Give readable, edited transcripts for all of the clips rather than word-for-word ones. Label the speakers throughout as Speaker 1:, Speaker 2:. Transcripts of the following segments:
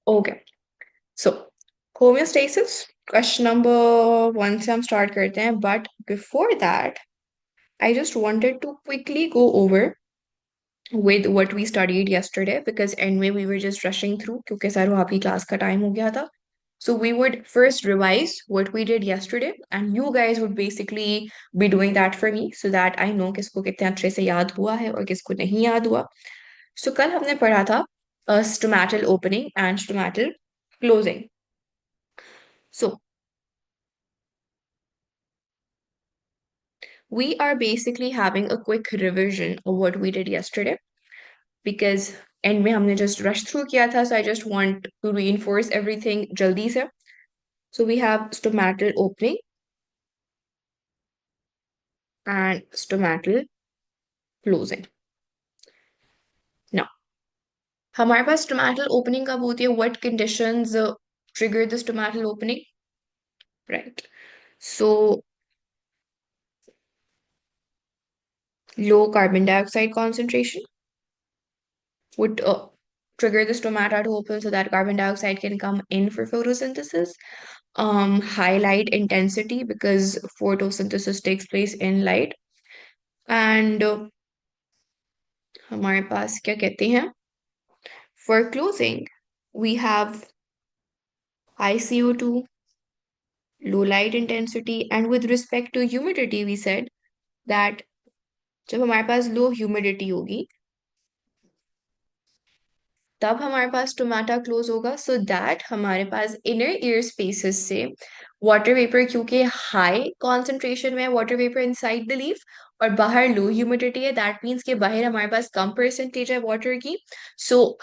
Speaker 1: Okay, so homeostasis question number 1 से हम start करते हैं, but before that I just wanted to quickly go over with what we studied yesterday because anyway we were just rushing through क्योंकि sir वहाँ की class का time हो गया था. So we would first revise what we did yesterday and you guys would basically be doing that for me so that I know किसको कितने अच्छे से याद हुआ है और किसको नहीं याद हुआ. So कल हमने पढ़ा था stomatal opening and stomatal closing. So we are basically having a quick revision of what we did yesterday because and में हमने जस्ट रश थ्रू किया था, so I just want to reinforce everything जल्दी से. So we have stomatal opening and stomatal closing. Now, हमारे पास stomatal opening कब होती है? What conditions trigger the stomatal opening? Right. So low carbon dioxide concentration would trigger the stomata to open so that carbon dioxide can come in for photosynthesis. High light intensity because photosynthesis takes place in light. And हमारे पास क्या कहते हैं? For closing, we have high CO2, low light intensity, and with respect to humidity, we said that जब हमारे पास low humidity होगी तब हमारे पास stomata close होगा सो दैट हमारे पास इनर ईयर स्पेसेस से वाटर वेपर, क्योंकि हाई कॉन्सेंट्रेशन में है water vapour inside the leaf और बाहर लो ह्यूमिडिटी है, दैट मीन्स कि बाहर हमारे पास कम परसेंटेज है वाटर की. सो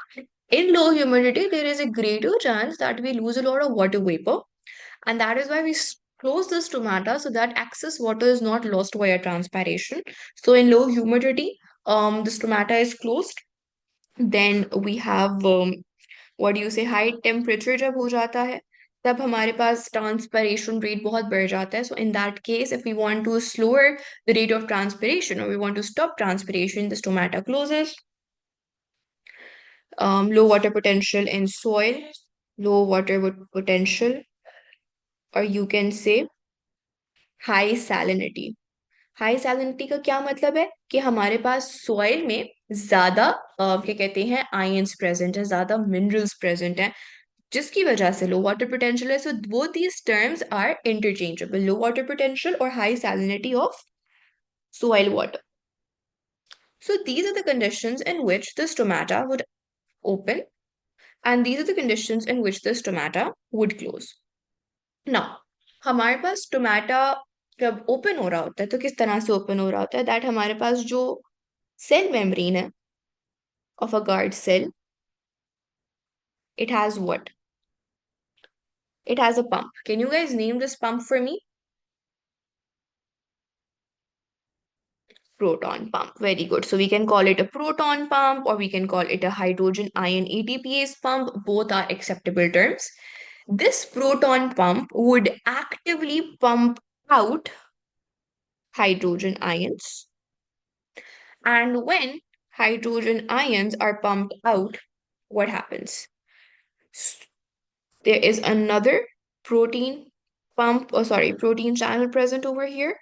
Speaker 1: in low humidity there is a greater chance that we lose a lot of water vapor, and that is why we close the stomata so that excess water is not lost via transpiration. So in low humidity the stomata is closed. Then we have what do you say, high temperature जब हो जाता है तब हमारे पास transpiration rate बहुत बढ़ जाता है. So in that case, if we want to slower the rate of transpiration or we want to stop transpiration, the stomata closes. Low water potential in soil, low water potential, or you can say high salinity. High salinity का क्या मतलब है कि हमारे पास soil में ज्यादा क्या कहते हैं आयंस प्रेजेंट है, ज्यादा मिनरल्स प्रेजेंट है, जिसकी वजह से लो वाटर पोटेंशियल है. So both these terms are interchangeable, low water potential और high salinity of soil water. So these are the conditions in which the stomata would open and these are the conditions in which the stomata would close. Now, हमारे पास stomata जब open हो रहा होता है तो किस तरह से ओपन हो रहा होता है? दैट हमारे पास जो सेल मेम्ब्रेन है of a guard cell, it has what? It has a pump. Can you guys name this pump for me? Proton pump. Very good. So we can call it a proton pump or we can call it a hydrogen ion ATPase pump. Both are acceptable terms. This proton pump would actively pump out hydrogen ions. And when hydrogen ions are pumped out, what happens? There is another protein pump, oh sorry, protein channel present over here.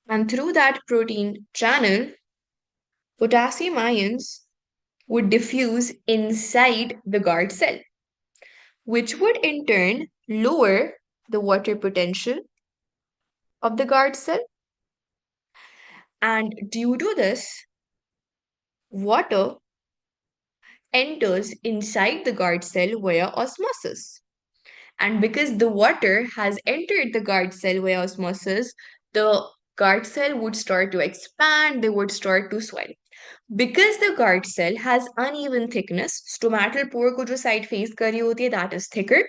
Speaker 1: And through that protein channel, potassium ions would diffuse inside the guard cell, which would in turn lower the water potential of the guard cell. And due to this, water enters inside the guard cell via osmosis. And because the water has entered the guard cell via osmosis, the guard cell would start to expand, they would start to swell. Because the guard cell has uneven thickness, stomatal pore को जो side face कर रही होती है, that is thicker.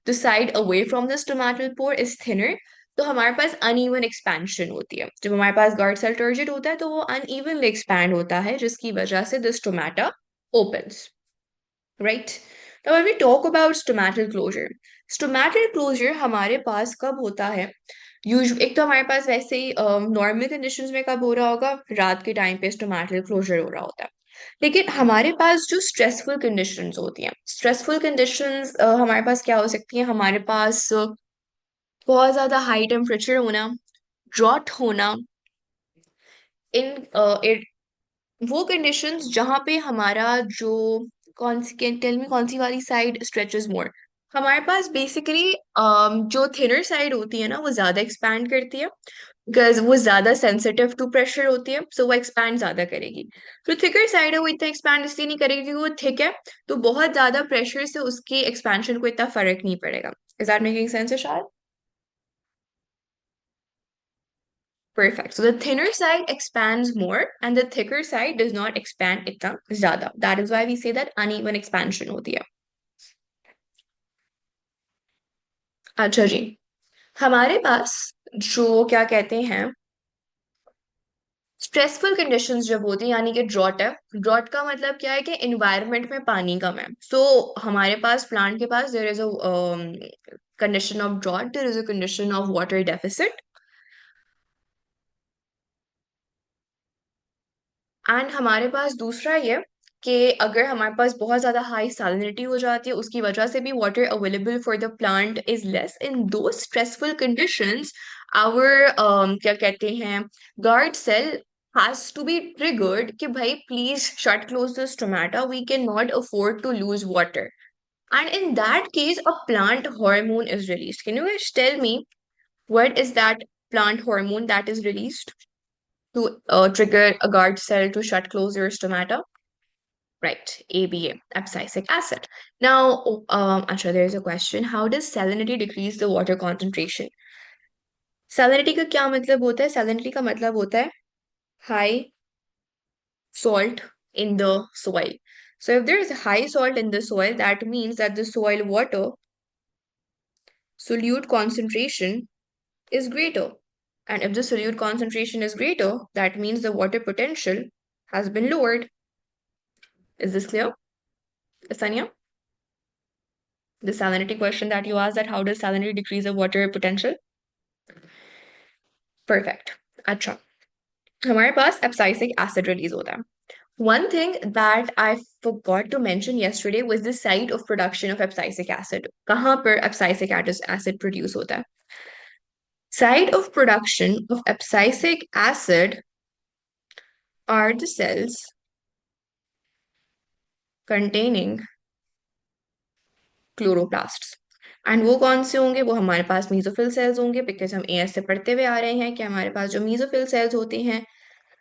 Speaker 1: The side away from the stomatal pore is thinner. तो हमारे पास uneven expansion होती है. जब हमारे पास guard cell turgid होता है तो वो unevenly expand होता है जिसकी वजह से the stomata opens. Right? Now when we talk about stomatal closure हमारे पास कब होता है? एक तो हमारे पास वैसे ही नॉर्मल कंडीशंस में कब हो रहा होगा? रात के टाइम पे stomatal closure हो रहा होता है. लेकिन हमारे पास जो स्ट्रेसफुल कंडीशंस होती हैं, स्ट्रेसफुल कंडीशंस हमारे पास क्या हो सकती हैं? हमारे पास बहुत ज्यादा हाई टेम्परेचर होना, ड्रॉट होना, इन वो कंडीशंस जहाँ पे हमारा जो, कौन सी, कैन टेल मी कौन सी वाली साइड स्ट्रेचेस मोर? हमारे पास बेसिकली जो थिनर साइड होती है ना, वो ज्यादा एक्सपैंड करती है, बिकॉज वो ज्यादा सेंसिटिव टू प्रेशर होती है, सो वो एक्सपैंड ज्यादा करेगी। जो थिकर साइड है वो इतना एक्सपैंड इसलिए नहीं करेगी क्योंकि वो थिक है, तो बहुत ज्यादा प्रेशर से उसकी एक्सपेंशन को इतना फर्क नहीं पड़ेगा। इज दैट मेकिंग सेंस शायद? Perfect. So the thinner side expands more and the thicker side does not expand इतना ज्यादा. That is why we say that uneven expansion होती है. अच्छा जी, हमारे पास जो क्या कहते हैं, स्ट्रेसफुल कंडीशंस जब होती हैं, यानी कि ड्रॉट है। ड्रॉट का मतलब क्या है कि एनवायरनमेंट में पानी कम है। सो हमारे पास प्लांट के पास there is a condition of drought, there is a condition of water deficit, and हमारे पास दूसरा ये कि अगर हमारे पास बहुत ज्यादा हाई सैलिनिटी हो जाती है, उसकी वजह से भी water available for the plant is less. इन दो स्ट्रेसफुल कंडीशंस आवर क्या कहते हैं, guard cell has to be triggered कि भाई please shut close this tomato, we can not afford to lose water, and in that case a plant hormone is released. Can you guys tell me what is that plant hormone that is released to trigger a guard cell to shut close your stomata? Right, ABA, abscisic acid. Now, Acha, there is a question. How does salinity decrease the water concentration? Salinity का क्या मतलब होता है? Salinity का मतलब होता है high salt in the soil. So if there is high salt in the soil, that means that the soil water solute concentration is greater. And if the solute concentration is greater, that means the water potential has been lowered. Is this clear, Sanya? The salinity question that you asked, that how does salinity decrease the water potential? Perfect. अच्छा, हमारे पास abscisic acid release होता है. One thing that I forgot to mention yesterday was the site of production of abscisic acid. कहाँ पर abscisic acid produce होता है? Site of production of abscisic acid are the cells containing chloroplasts. And वो कौन से होंगे? वो हमारे पास मीजोफिल सेल्स होंगे, बिकॉज हम एएस से पढ़ते हुए आ रहे हैं कि हमारे पास जो मीजोफिल सेल्स होते हैं,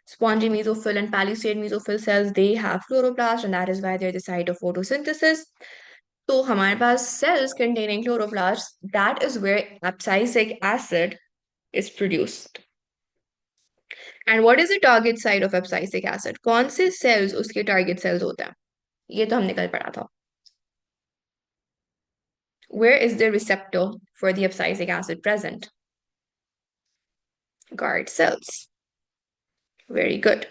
Speaker 1: spongy mesophyll and palisade mesophyll cells, they have chloroplast, and that is why they're the site of photosynthesis. So हमारे पास cells containing chloroplasts, that is where abscisic acid is produced. And what is the target site of abscisic acid? कौन से cells उसके target cells होते हैं? ये तो हमने कल पढ़ा था. Where is the receptor for the abscisic acid present? Guard cells. Very good.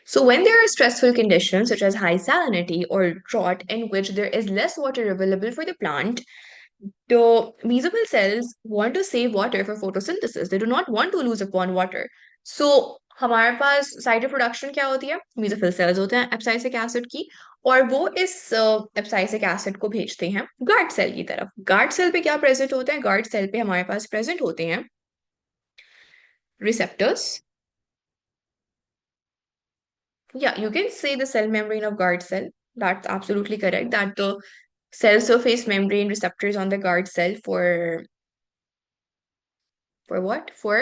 Speaker 1: So when there are stressful conditions such as high salinity or drought in which there is less water available for the plant, the mesophyll cells want to save water for photosynthesis. They do not want to lose upon water. So हमारे पास side of production क्या होती है? Mesophyll cells होते हैं एब्साइसिक acid की, और वो इस एब्साइसिक एसिड को भेजते हैं गार्ड सेल की तरफ. गार्ड सेल पे क्या प्रेजेंट होता है? गार्ड सेल पे हमारे पास प्रेजेंट होते हैं receptors. Yeah, you can say the cell membrane of guard cell. That's absolutely correct. That the cell surface membrane receptors on the guard cell for what? For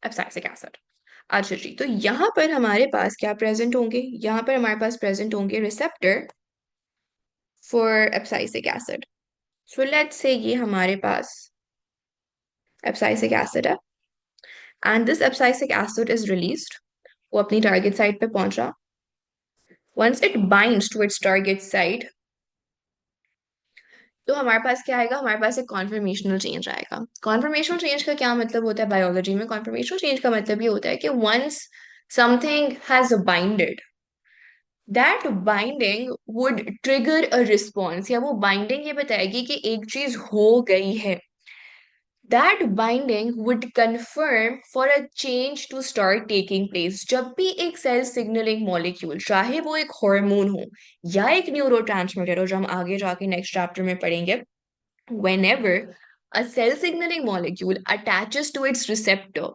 Speaker 1: abscisic acid. अच्छा जी, तो यहाँ पर हमारे पास क्या प्रेजेंट होंगे? यहाँ पर हमारे पास प्रेजेंट होंगे receptor for abscisic acid. So let's say ये हमारे पास एब्साइसिक एसिड है, and this abscisic acid is released. वो अपनी टारगेट साइट पे पहुंचा. Once it binds to its target site, तो हमारे पास क्या आएगा? हमारे पास एक कॉन्फर्मेशनल चेंज आएगा. कॉन्फर्मेशनल चेंज का क्या मतलब होता है बायोलॉजी में? कॉन्फर्मेशनल चेंज का मतलब ये होता है कि once something has binded, that binding would trigger a response, या वो बाइंडिंग ये बताएगी कि एक चीज हो गई है. That binding would confirm for a change to start taking place. जब भी एक सेल सिग्नलिंग मॉलिक्यूल, चाहे वो एक हार्मोन हो या एक न्यूरोट्रांसमीटर हो, जो हम आगे जाके नेक्स्ट चैप्टर में पढ़ेंगे, whenever a cell signaling molecule attaches to its receptor,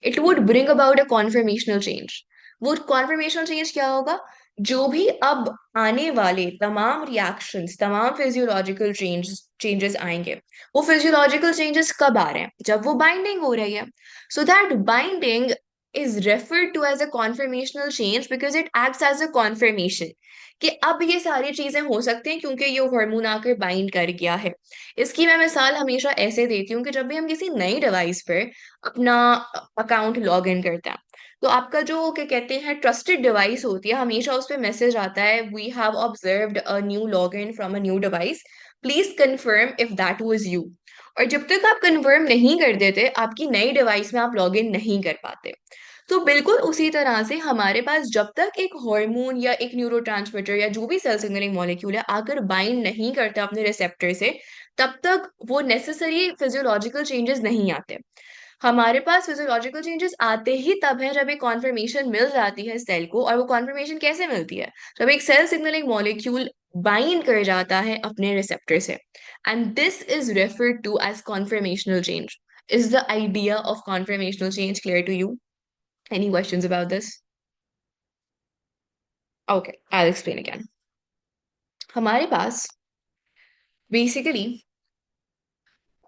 Speaker 1: it would bring about a conformational change. वो conformational change क्या होगा? जो भी अब आने वाले तमाम रिएक्शंस, तमाम फिजियोलॉजिकल चेंजेस आएंगे, वो फिजियोलॉजिकल चेंजेस कब आ रहे हैं? जब वो बाइंडिंग हो रही है. So that binding is referred to as a conformational change because it acts as a confirmation कि अब ये सारी चीजें हो सकती हैं क्योंकि ये हार्मोन आकर बाइंड कर गया है. इसकी मैं मिसाल हमेशा ऐसे देती हूँ कि जब भी हम किसी नई डिवाइस पर अपना अकाउंट लॉग इन करते हैं, तो आपका जो क्या कहते हैं ट्रस्टेड डिवाइस होती है, हमेशा उस पर मैसेज आता है, we have observed a new log in from a new device, please confirm if that was you. और जब तक आप कंफर्म नहीं कर देते, आपकी नई डिवाइस में आप लॉग इन नहीं कर पाते. तो बिल्कुल उसी तरह से हमारे पास जब तक एक हार्मोन या एक न्यूरोट्रांसमीटर या जो भी सेल सिग्नलिंग मॉलिक्यूल है आकर बाइंड नहीं करता अपने रिसेप्टर से, तब तक वो नेसेसरी फिजियोलॉजिकल चेंजेस नहीं आते. हमारे पास फिजियोलॉजिकल चेंजेस आते ही तब है जब एक कॉन्फर्मेशन मिल जाती है सेल को. और वो कॉन्फर्मेशन कैसे मिलती है? जब एक सेल सिग्नलिंग मॉलिक्यूल बाइंड कर जाता है अपने रिसेप्टर से. And this is referred to as conformational change. Is the idea of conformational change clear to you? Any questions about this? Okay, I'll explain again. हमारे पास बेसिकली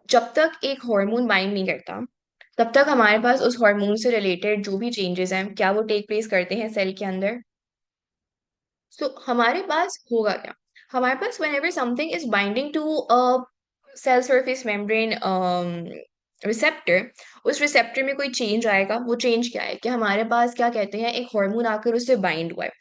Speaker 1: जब तक एक hormone bind नहीं करता, तब तक हमारे पास उस हार्मोन से रिलेटेड जो भी चेंजेस हैं, क्या वो टेक प्लेस करते हैं सेल के अंदर? हमारे पास होगा क्या? हमारे पास whenever something is binding to a cell surface membrane receptor, उस रिसेप्टर में कोई चेंज आएगा. वो चेंज क्या है कि हमारे पास क्या कहते हैं, एक हार्मोन आकर उससे बाइंड हुआ है.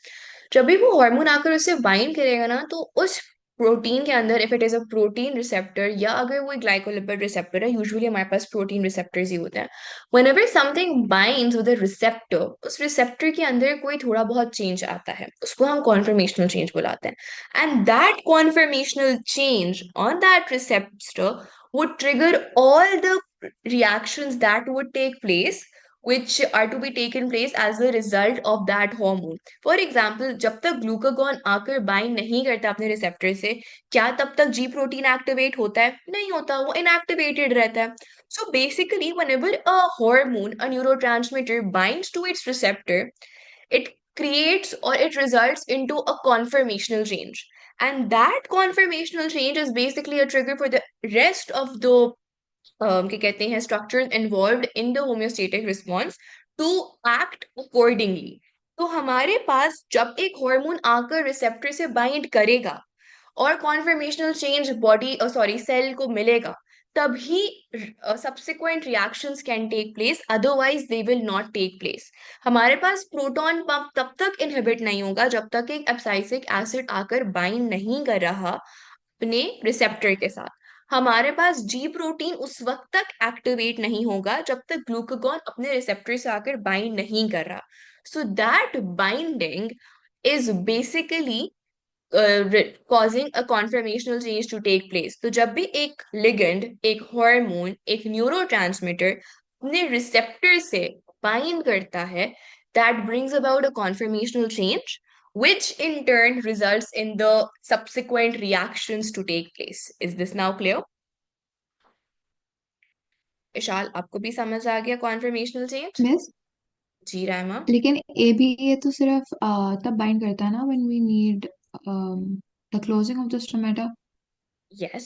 Speaker 1: जब भी वो हार्मोन आकर उससे बाइंड करेगा ना, तो उस प्रोटीन के अंदर, if it is a protein receptor या अगर वो ग्लाइकोलिपिड रिसेप्टर है, यूजुअली हमारे पास प्रोटीन रिसेप्टर्स ही होते हैं. Whenever something binds with a receptor, उस रिसेप्टर के अंदर कोई थोड़ा बहुत चेंज आता है, उसको हम कॉन्फर्मेशनल चेंज बुलाते हैं. And that conformational change on that receptor would trigger all the reactions that would take place, which are to be taken place as a result of that hormone. For example, जब तक glucagon आकर bind नहीं करता अपने receptor से, क्या तब तक जी प्रोटीन एक्टिवेट होता है? नहीं होता, वो इनएक्टिवेटेड रहता है. So basically whenever a hormone, a neurotransmitter binds to its receptor, it creates or it results into a conformational change. And that conformational change is basically a trigger for the rest of the क्या कहते हैं structures involved in the homeostatic response to act accordingly. तो हमारे पास जब एक hormone आकर receptor से bind करेगा और conformational change body sorry cell को मिलेगा, तभी subsequent reactions can take place, otherwise they will not take place. हमारे पास प्रोटॉन पंप तब तक इनहिबिट नहीं होगा जब तक एक एब्साइसिक एसिड आकर बाइंड नहीं कर रहा अपने रिसेप्टर के साथ. हमारे पास जी प्रोटीन उस वक्त तक एक्टिवेट नहीं होगा जब तक ग्लूकागॉन अपने रिसेप्टर से आकर बाइंड नहीं कर रहा. So that binding is basically causing a conformational change to take place. तो जब भी एक लिगेंड, एक हार्मोन, एक न्यूरोट्रांसमीटर अपने रिसेप्टर से बाइंड करता है, that brings about a conformational change, which in turn results in the subsequent reactions to take place. Is this now clear? विशाल, आपको भी समझ आ गया conformational change?
Speaker 2: मिस,
Speaker 1: जी रायमा.
Speaker 2: लेकिन ए बी ए तो सिर्फ तब बाइंड करता है ना when we need the closing of the stomata.
Speaker 1: Yes.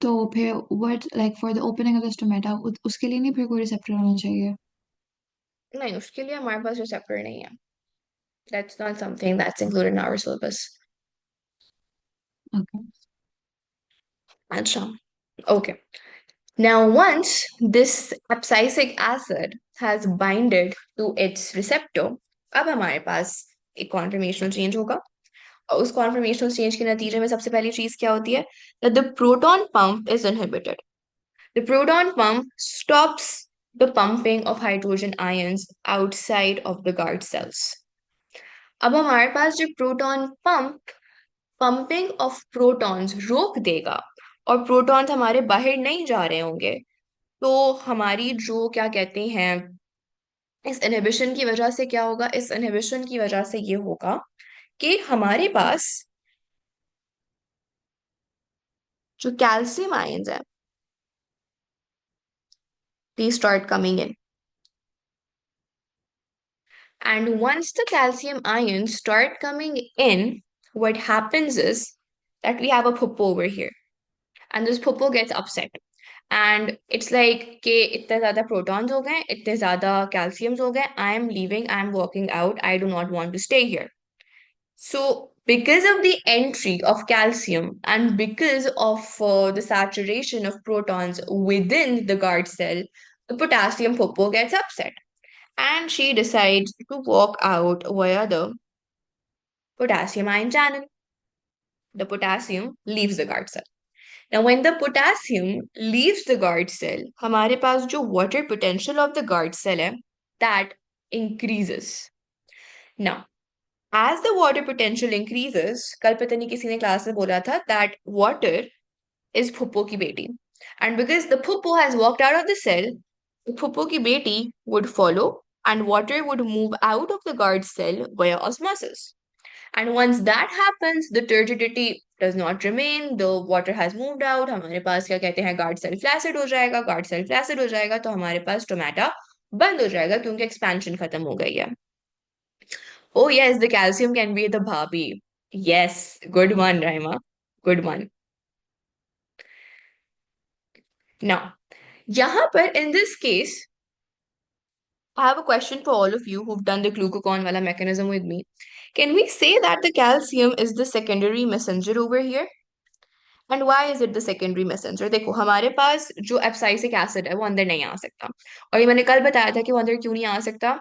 Speaker 2: तो फिर what like for the opening of the stomata उसके लिए नहीं फिर कोई रिसेप्टर होना चाहिए?
Speaker 1: नहीं, उसके लिए हमारे पास रिसेप्टर नहीं है. That's not something that's included in our syllabus.
Speaker 2: Okay.
Speaker 1: अच्छा. Okay. Now, once this abscisic acid has binded to its receptor, अब हमारे पास एक कॉन्फर्मेशनल चेंज होगा. और उस कॉन्फर्मेशनल चेंज के नतीजे में सबसे पहली चीज क्या होती है? that the proton pump is inhibited. The proton pump stops the pumping of hydrogen ions outside of the guard cells. अब हमारे पास जो proton pump pumping of protons रोक देगा और प्रोटॉन्स हमारे बाहर नहीं जा रहे होंगे, तो हमारी जो क्या कहते हैं, इस इनहिबिशन की वजह से क्या होगा, इस इनहिबिशन की वजह से ये होगा कि हमारे पास जो कैल्शियम आयंस है, they start coming in. And once the calcium ions start coming in, what happens is that we have a puppo over here, and this puppo gets upset. And it's like कि इतने ज़्यादा protons हो गए, इतने ज़्यादा calciums हो गए, I am leaving, I am walking out, I do not want to stay here. So, because of the entry of calcium and because of the saturation of protons within the guard cell, the potassium puppo gets upset and she decides to walk out via the potassium ion channel. The potassium leaves the guard cell. Now, when the potassium leaves the guard cell, हमारे पास जो water potential of the guard cell है, that increases. Now, as the water potential increases, कल पता नहीं किसी ने class में बोला था that water is phuppo की बेटी. And because the phuppo has walked out of the cell, the phuppo की बेटी would follow and water would move out of the guard cell via osmosis. And once that happens, the turgidity does not remain, the water has moved out, हमारे पास क्या कहते हैं, guard cell flaccid हो जाएगा, guard cell flaccid हो जाएगा, तो हमारे पास stomata बंद हो जाएगा क्योंकि expansion खत्म हो गई है. Oh yes, the calcium can be the bhabhi. Yes, good one, Rahima. Good one. Now, यहाँ पर in this case, I have a question for all of you who've done the glucagon wala mechanism with me. Can we say that the calcium is the secondary messenger over here? And why is it the secondary messenger? देखो हमारे पास जो एप्साइसिक acid है वो अंदर नहीं आ सकता, और ये मैंने कल बताया था कि वो अंदर क्यों नहीं आ सकता.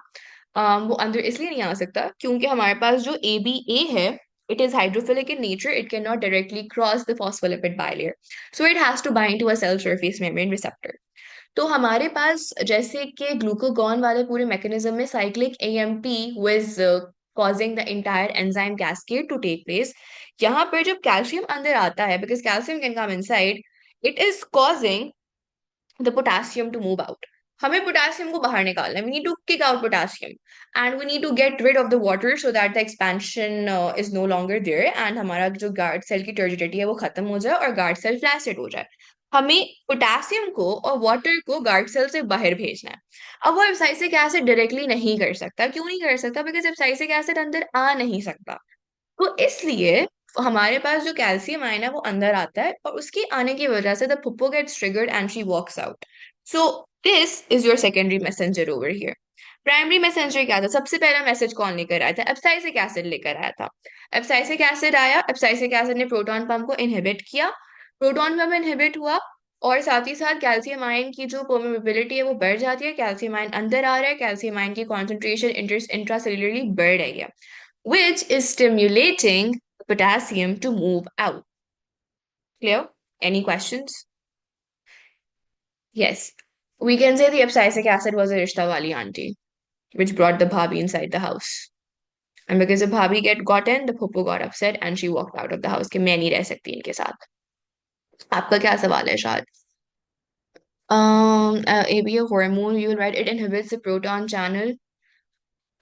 Speaker 1: वो अंदर इसलिए नहीं आ सकता क्योंकि हमारे पास जो ABA है, it is hydrophilic in nature, it cannot directly cross the phospholipid bilayer, so it has to bind to a cell surface membrane receptor. तो हमारे पास जैसे कि ग्लूकागॉन वाले पूरे मैकेनिज्म में cyclic AMP was causing the entire enzyme cascade to take place, यहाँ पर जब कैल्शियम अंदर आता है, because calcium can come inside, it is causing the potassium to move out. हमें पोटेशियम को बाहर निकालना है, we need to kick out potassium and we need to get rid of the water so that the expansion is no longer there and हमारा जो guard cell की turgidity है वो खत्म हो जाए और गार्ड सेल फ्लैसिड हो जाए. हमें पोटेशियम को और वाटर को गार्ड सेल से बाहर भेजना है. अब वो एब्साइसिक एसिड डायरेक्टली नहीं कर सकता. क्यों नहीं कर सकता? बिकॉज एब्साइसिक एसिड अंदर आ नहीं सकता. तो इसलिए हमारे पास जो कैल्शियम आयन है वो अंदर आता है और उसके आने की वजह से the puppo gets triggered and she walks out. So this is your secondary messenger over here. Primary messenger क्या था? सबसे पहला मैसेज कौन लेकर आया था? एब्साइसिक एसिड लेकर आया था. एब्साइसिक एसिड आया, एब्साइसिक एसिड ने प्रोटॉन पंप को इनहिबिट किया, प्रोटॉन पंप इनहिबिट हुआ और साथ ही साथ कैल्शियम आयन की जो परमेबिलिटी है वो बढ़ जाती है, कैल्शियम आयन अंदर आ रहा है, कैल्शियम आयन की कॉन्सेंट्रेशन इंट्रासेल्युलरली बढ़ रही है, which is stimulating potassium to move out. Clear? Any questions? Yes. We can say the abscisic acid was a Rishta wali auntie, which brought the bhabhi inside the house. And because the bhabhi got in, the puppu got upset and she walked out of the house कि मैं नहीं रह सकती इनके साथ. आपका क्या सवाल है शायद? ABA hormone, you will write it inhibits the proton channel.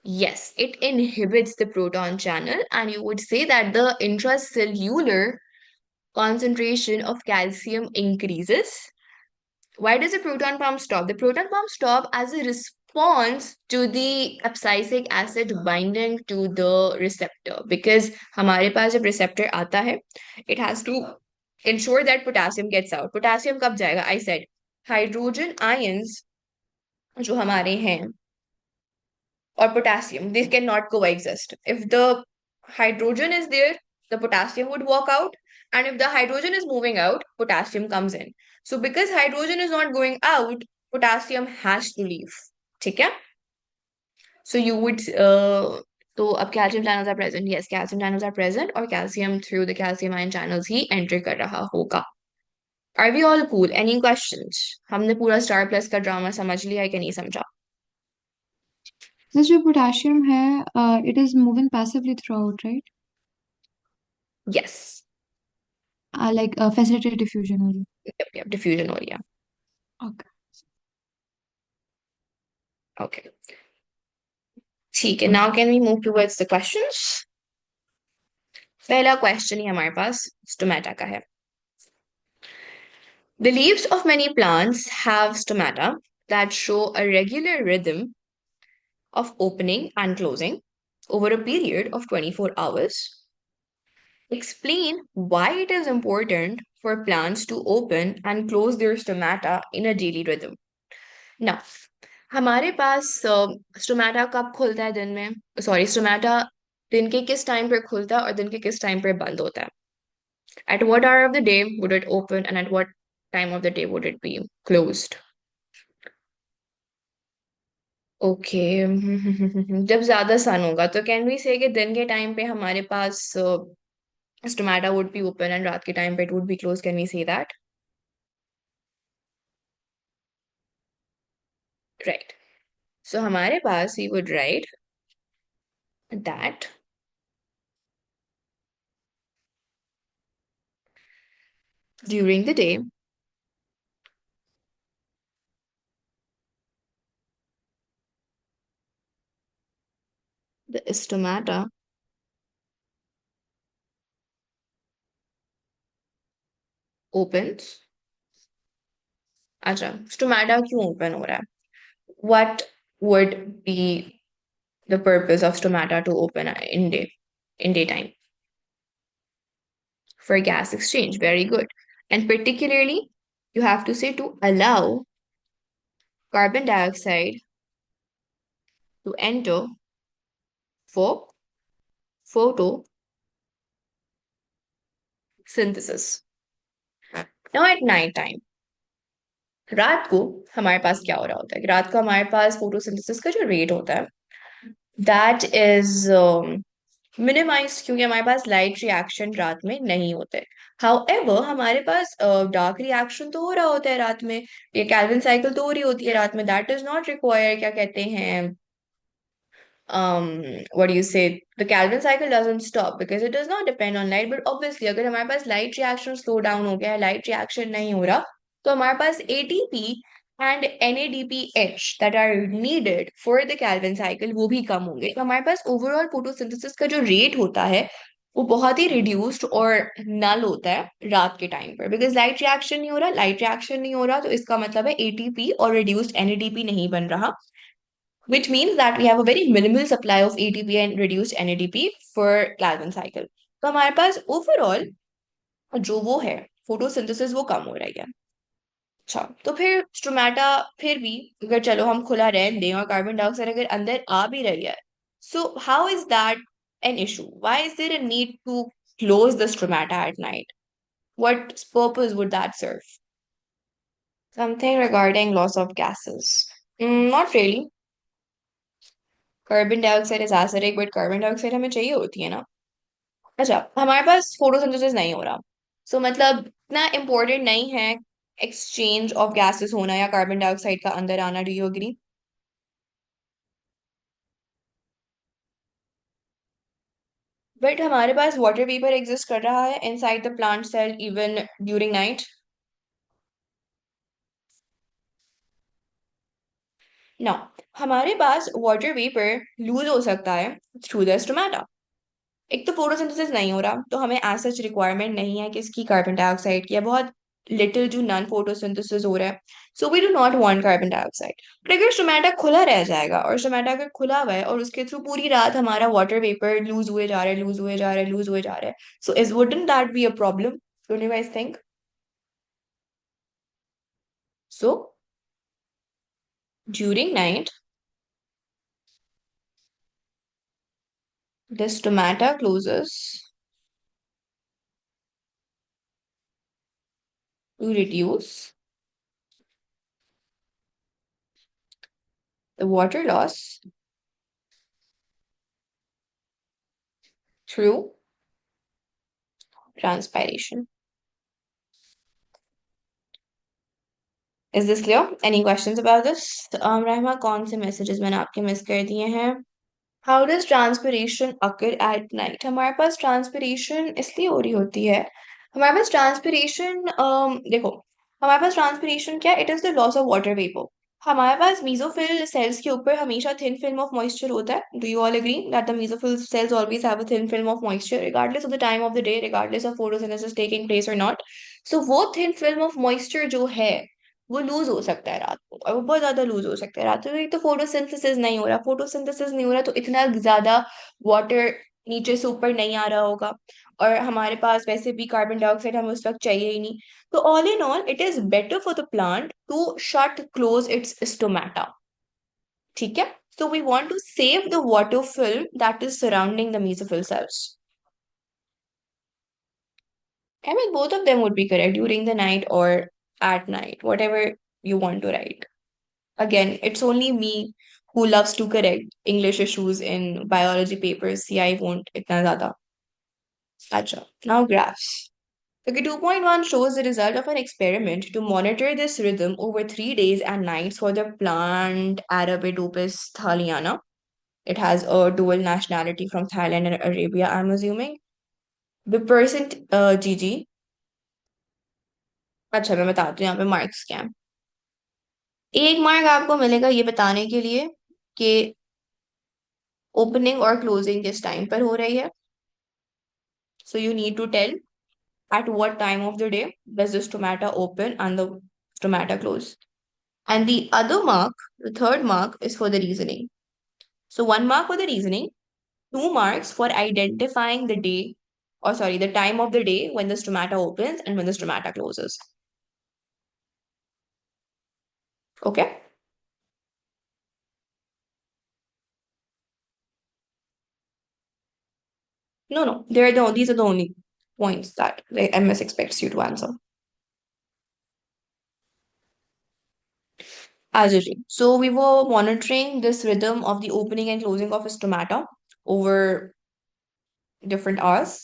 Speaker 1: Yes, it inhibits the proton channel, and you would say that the intracellular concentration of calcium increases. Why does the proton pump stop? The proton pump stop as a response to the abscisic acid binding to the receptor. Because हमारे पास जब receptor आता है, it has to ensure that potassium gets out. Potassium कब जाएगा? I said hydrogen ions जो हमारे हैं or potassium, they cannot coexist. If the hydrogen is there, the potassium would walk out, and if the hydrogen is moving out, potassium comes in. So because hydrogen is not going out, potassium has to leave. ठीक है? So you would तो अब calcium channels are present. Yes, calcium channels are present और calcium through the calcium ion channels he enter कर रहा होगा. Are we all cool? Any questions? हमने पूरा स्टार प्लस का ड्रामा समझ लिया है कि नहीं समझा?
Speaker 2: This जो potassium है, it is moving passively throughout, right?
Speaker 1: Yes.
Speaker 2: Like facilitated diffusion only.
Speaker 1: Yep, yep, diffusion हो रही है.
Speaker 2: Okay.
Speaker 1: ओके, ठीक है, now can we move towards the questions. पहला क्वेश्चन ही हमारे पास स्टोमेटा का है। The leaves of many plants have stomata that show a regular rhythm of opening and closing over a period of 24 hours. Explain why it is important for plants to open and close their stomata in a daily rhythm. Now, हमारे पास stomata कब खुलता है दिन में, sorry, stomata दिन के किस टाइम पर खुलता है और दिन के किस टाइम पर बंद होता है? At what hour of the day would it open and at what time of the day would it be closed? Okay, जब ज्यादा सन होगा तो कैन वी से कि दिन के टाइम पे हमारे पास stomata would be open and रात के टाइम पे it would be close, can we say that? Right, so हमारे पास we would write that during the day the stomata opens. अच्छा, स्टोमेटा क्यों ओपन हो रहा है? What would be the purpose of stomata to open in daytime? For gas exchange. Very good. And particularly, you have to say to allow carbon dioxide to enter for photosynthesis. Now at night time, रात को हमारे पास क्या हो रहा होता है? रात को हमारे पास फोटोसिंथेसिस का जो रेट होता है दैट इज मिनिमाइज, क्योंकि हमारे पास लाइट रिएक्शन रात में नहीं होते। हाउएवर हमारे पास डार्क रिएक्शन तो हो रहा होता है रात में, ये कैल्विन साइकिल तो हो रही होती है रात में, दैट इज नॉट रिक्वायर, क्या कहते हैं, what do you say, the Calvin cycle doesn't stop because it does not depend on light, but obviously अगर हमारे पास light reaction slow down हो गया है, light reaction नहीं हो रहा, तो हमारे पास ATP and NADPH that are needed for the Calvin cycle वो भी कम होंगे, तो हमारे पास overall photosynthesis का जो rate होता है वो बहुत ही reduced और null होता है रात के टाइम पर, because light reaction नहीं हो रहा, light reaction नहीं हो रहा, तो इसका मतलब है ATP और reduced NADP नहीं बन रहा, which means that we have a very minimal supply of ATP and reduced NADP for Calvin cycle. तो हमारे पास ओवरऑल जो वो है फोटोसिंथेसिस वो कम हो रही है। अच्छा, तो फिर स्टोमेटा फिर भी अगर चलो हम खुला रहने दें और कार्बन डाइऑक्साइड अगर अंदर आ भी रही है, so how is that an issue? Why is there a need to close the stomata at night? What purpose would that serve? Something regarding loss of gases? Not really, carbon dioxide is acidic but carbon dioxide हमें चाहिए होती है ना। अच्छा, हमारे पास photosynthesis नहीं हो रहा, सो मतलब इतना इम्पोर्टेंट नहीं है एक्सचेंज ऑफ गैसेस होना या कार्बन डाइऑक्साइड का अंदर आना, डू यू एग्री? बट हमारे पास वाटर वेपर एग्जिस्ट कर रहा है inside the plant cell even during night. ना, हमारे पास वाटर वेपर लूज हो सकता है थ्रू द स्टोमेटा। एक तो फोटोसिंथेसिस नहीं हो रहा, तो हमें एज सच रिक्वायरमेंट नहीं है कि इसकी कार्बन डाइऑक्साइड की, या बहुत लिटिल जो नॉन फोटोसिंथेसिस हो रहा है, so we do not want carbon dioxide. But अगर स्टोमेटा खुला रह जाएगा और स्टोमेटा अगर खुला हुआ है और उसके थ्रू पूरी रात हमारा वाटर वेपर लूज हुए जा रहा है, लूज हुए जा रहा है, लूज हुए जा रहा है, so is wouldn't that be a problem? Don't you guys think so? During night the stomata closes to reduce the water loss through transpiration. Is this clear? Any questions about this? रहमा, कौन से messages मैंने आपके miss कर दिए हैं? How does transpiration occur at night? हमारे पास transpiration इसलिए हो रही होती है, हमारे पास transpiration देखो, हमारे पास transpiration क्या, it is the loss of water vapor. हमारे पास मेसोफिल सेल्स के ऊपर हमेशा थिन फिल्म ऑफ मॉइस्चर होता है. Do you all agree that the mesophyll cells always have a thin film of moisture regardless of the time of the day, regardless of photosynthesis taking place और not. So वो thin film of moisture जो है वो loose हो सकता है रात को, और वो बहुत ज्यादा लूज हो सकता है रात को. एक तो फोटोसिंथेसिस नहीं हो रहा, फोटोसिंथेसिस नहीं हो रहा तो इतना ज्यादा वाटर नीचे से ऊपर नहीं आ रहा होगा, और हमारे पास वैसे भी कार्बन डाइऑक्साइड हमें उस वक्त चाहिए ही नहीं. तो all in all, it is better for the plant to shut close its stomata. ठीक है? So we want to save the water film that is surrounding the mesophyll cells. I mean, both of them would be correct during the night or at night, whatever you want to write. Again, it's only me who loves to correct English issues in biology papers. See, I won't itna zyada. Acha. Now graphs. Okay, 2.1 shows the result of an experiment to monitor this rhythm over 3 days and nights for the plant Arabidopsis thaliana. It has a dual nationality from Thailand and Arabia, I'm assuming. The percent GG. अच्छा मैं बताती हूँ यहाँ पे marks क्या है. एक mark आपको मिलेगा ये बताने के लिए कि ओपनिंग और क्लोजिंग किस टाइम पर हो रही है. So you need to tell at what time of the day does the stomata open and the stomata close. And the other mark, the third mark, is for the reasoning. So 1 mark for the reasoning, 2 marks for identifying the day, or sorry, the time of the day when the stomata opens and when the stomata closes. Okay? No, no, these are the only points that the MS expects you to answer. As a rule. So we were monitoring this rhythm of the opening and closing of a stomata over different hours.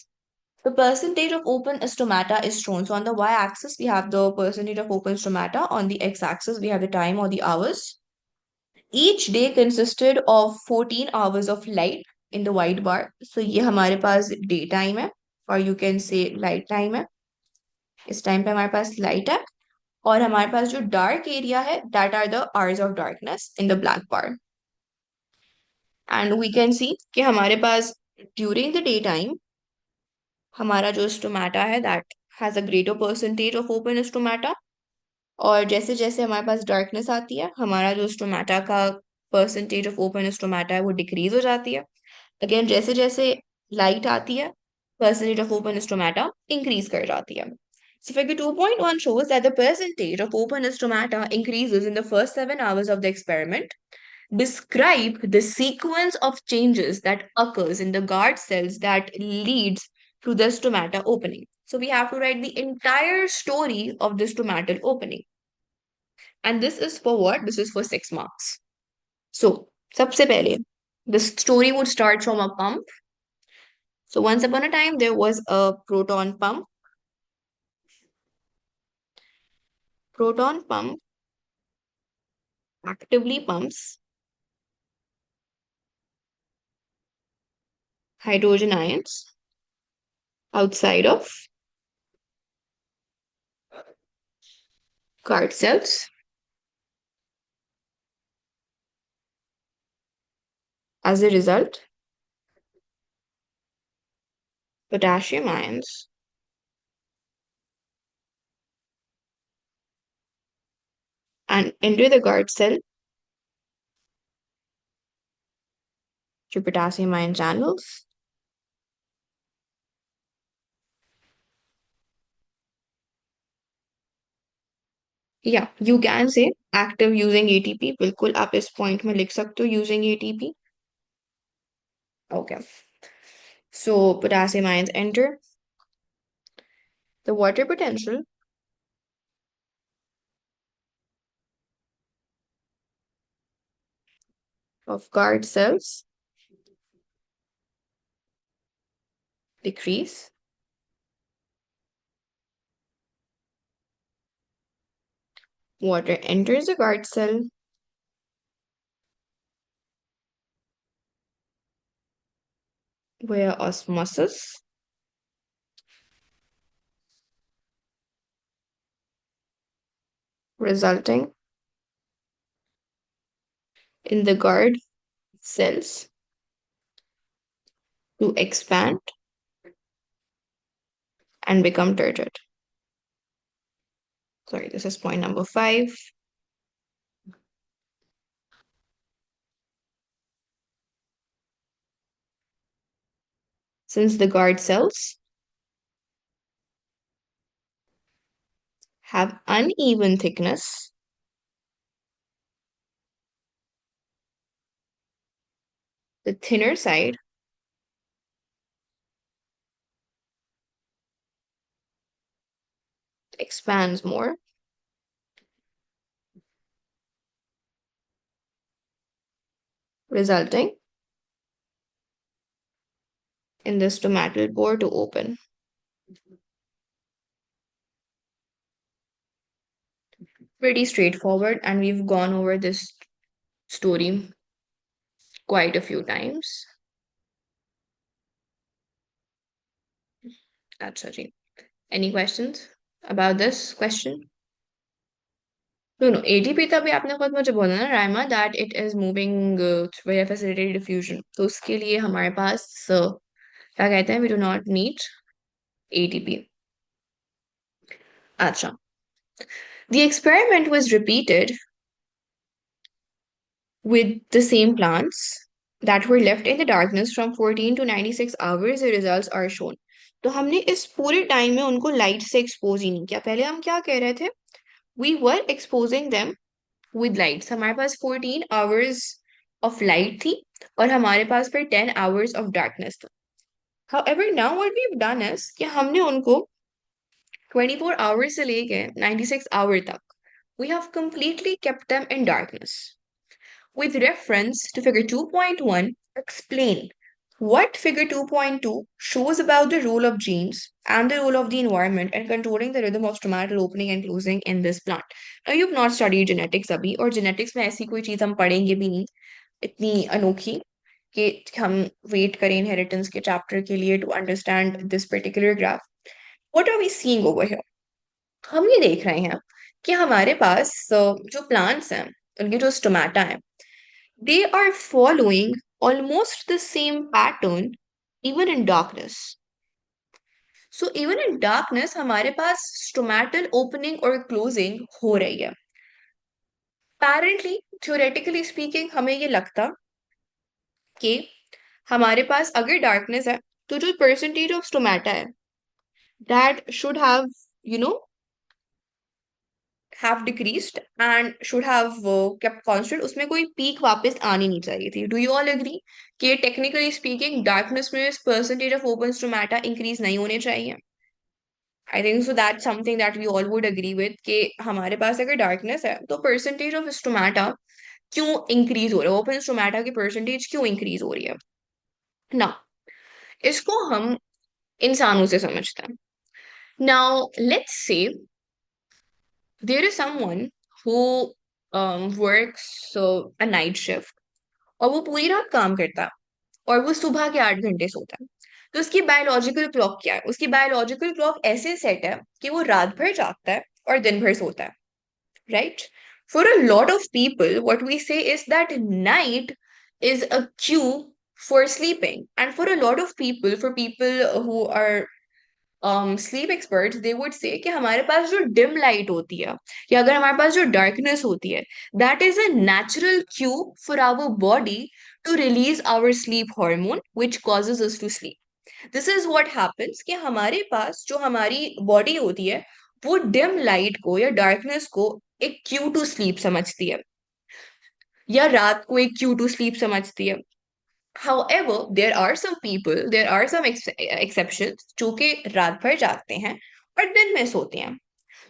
Speaker 1: The percentage of open stomata is shown. So on the y-axis, we have the percentage of open stomata. On the x-axis, we have the time or the hours. Each day consisted of 14 hours of light in the white bar. So ये हमारे पास daytime है, or you can say light time है. इस time पे हमारे पास light है, और हमारे पास जो dark area है, that are the hours of darkness in the black bar. And we can see कि हमारे पास during the daytime हमारा जो स्टोमेटा है that has a greater percentage of open stomata, और जैसे जैसे हमारे पास डार्कनेस आती है हमारा जो स्टोमेटा का परसेंटेज ऑफ ओपन स्टोमेटा है वो डिक्रीज हो जाती है. अगेन जैसे जैसे लाइट आती है percentage of open stomata increase कर जाती है. So figure 2.1 shows that the percentage of open stomata increases in the first 7 hours of the experiment. Describe the sequence of changes that occurs in the guard cells that leads to the stomata opening. So we have to write the entire story of the stomatal opening. And this is for what? This is for 6 marks. So, सबसे पहले, the story would start from a pump. So once upon a time, there was a proton pump. Proton pump actively pumps hydrogen ions outside of guard cells. As a result, potassium ions and enter the guard cell through potassium ion channels. Yeah, you can say active using ATP. बिल्कुल आप इस point में लिख सकते हो using ATP. Okay. So potassium ions enter. The water potential of guard cells decrease. Water enters the guard cell via osmosis, resulting in the guard cells to expand and become turgid. Sorry, this is point number 5. Since the guard cells have uneven thickness, the thinner side expands more, resulting in the stomatal pore to open. Pretty straightforward, and we've gone over this story quite a few times. That's Ajay. Any questions about this question? No, no. ATP तभी आपने खुद मुझे बोला ना Raima that it is moving via facilitated diffusion. तो उसके लिए हमारे पास क्या कहते हैं we do not need ATP. अच्छा. The experiment was repeated with the same plants that were left in the darkness from 14 to 96 hours. The results are shown. तो हमने इस पूरे टाइम में उनको लाइट से एक्सपोज ही नहीं किया. पहले हम क्या कह रहे थे? We were exposing them with lights. हमारे पास 14 hours of light थी और हमारे पास फिर 10 hours of darkness था. However, now what we've done is कि हमने उनको 24 hours से लेके 96 hour तक we have completely kept them in darkness. With reference to figure 2.1, explain what figure 2.2 shows about the role of genes and the role of the environment in controlling the rhythm of stomatal opening and closing in this plant. Now, you've not studied genetics अभी और genetics में ऐसी कोई चीज़ हम पढ़ेंगे भी नहीं इतनी अनोखी कि हम वेट करें इनहेरिटेंस के चैप्टर के लिए to understand this particular graph. What are we seeing over here? हम ये देख रहे हैं कि हमारे पास जो प्लांट्स हैं उनके जो स्टोमेटा हैं they are following almost the same pattern even in darkness. So even in darkness हमारे पास stomatal opening और closing हो रही है. Apparently, theoretically speaking, हमें ये लगता कि हमारे पास अगर darkness है तो जो percentage of stomata है that should you know have decreased and should have kept constant. उसमें कोई peak वापस आनी नहीं चाहिए थी. Do you all agree कि technically speaking darkness में percentage of open stomata increase नहीं होने चाहिए? I think so that's something that we all would agree with कि हमारे पास अगर darkness है तो percentage of stomata क्यों increase हो रहा है? Open stomata की percentage क्यों increase हो रही है? Now, इसको हम इंसानों से समझते हैं. Now, let's say there is someone who works a night shift और वो पूरी रात काम करता है और वो सुबह के 8 घंटे सोता है. तो उसकी बायोलॉजिकल क्लॉक क्या है? उसकी बायोलॉजिकल क्लॉक ऐसे सेट है कि वो रात भर जागता है और दिन भर सोता है, right? For a lot of people, what we say is that night is a cue for sleeping. And for a lot of people, for people who are sleep experts they would say कि हमारे पास जो dim light होती है या अगर हमारे पास जो डार्कनेस होती है that is a natural cue for our body to release our sleep hormone which causes us to sleep. This is what happens कि हमारे पास जो हमारी बॉडी होती है वो डिम लाइट को या डार्कनेस को एक क्यू टू स्लीप समझती है या रात को एक क्यू टू स्लीप समझती है. However, there are some exceptions जो कि रात भर जागते हैं और दिन में सोते हैं.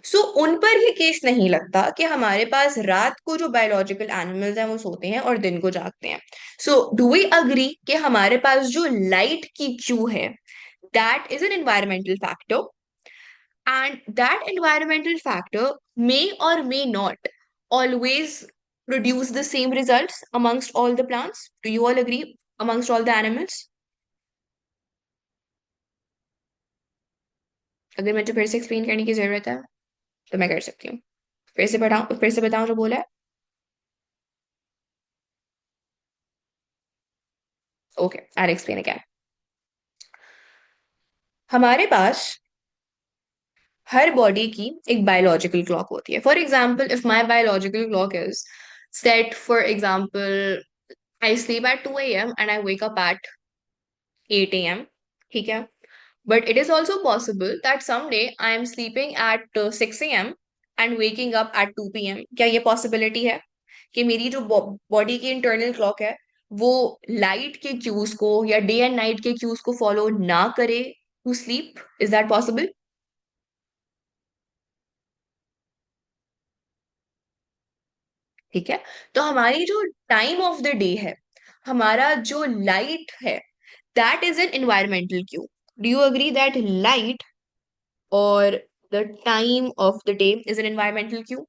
Speaker 1: सो उन पर ये केस नहीं लगता कि हमारे पास रात को जो बायोलॉजिकल एनिमल्स हैं वो सोते हैं और दिन को जागते हैं. सो डू वी अग्री कि हमारे पास जो लाइट की क्यू है that is an environmental factor and that environmental factor may or may not always produce the same results amongst all the plants. Do you all agree? Amongst all the animals? अगर मुझे फिर से explain करने की जरूरत है तो मैं कर सकती हूँ. फिर से बताऊं जो बोला है. Okay, I explain again. हमारे पास हर बॉडी की एक बायोलॉजिकल क्लॉक होती है। For example, if my biological clock is set, for example, I sleep at 2 a.m. and I wake up at 8 a.m. ठीक है? But it is also possible that someday I am sleeping at 6 a.m. and waking up at 2 p.m. क्या ये possibility है कि मेरी जो body की internal clock है वो लाइट के क्यूज को या डे एंड नाइट के क्यूज को फॉलो ना करे to sleep? Is that possible? ठीक है। तो हमारी जो टाइम ऑफ द डे है, हमारा जो लाइट है, that is an environmental cue. Do you agree that light और the time of the day is an environmental cue?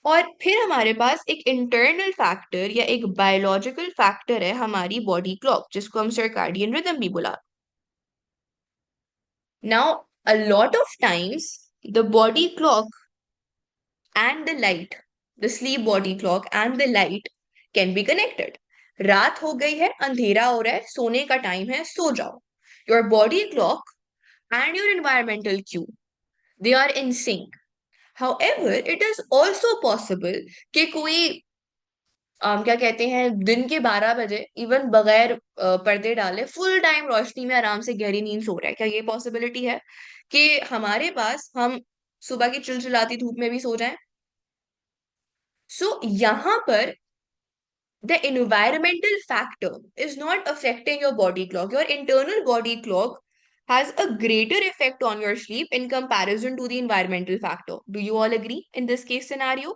Speaker 1: और फिर हमारे पास एक इंटरनल फैक्टर या एक बायोलॉजिकल फैक्टर है, हमारी बॉडी क्लॉक, जिसको हम सर्काडियन रिदम भी बुला। Now, a lot of times the body clock and the light, the sleep body clock and the light can be connected. रात हो गई है, अंधेरा हो रहा है, सोने का टाइम है, सो जाओ। Your body clock and your environmental cue, they are in sync. However, it is also possible कि कोई क्या कहते हैं, दिन के 12 बजे इवन बगैर पर्दे डाले फुल टाइम रोशनी में आराम से गहरी नींद सो रहा है। क्या ये पॉसिबिलिटी है कि हमारे पास हम सुबह की चिलचिलाती धूप में भी सो जाएं? सो यहाँ पर the environmental factor is not affecting your body clock. Your internal body clock has a greater effect on your sleep in comparison to the environmental factor. Do you all agree in this case scenario?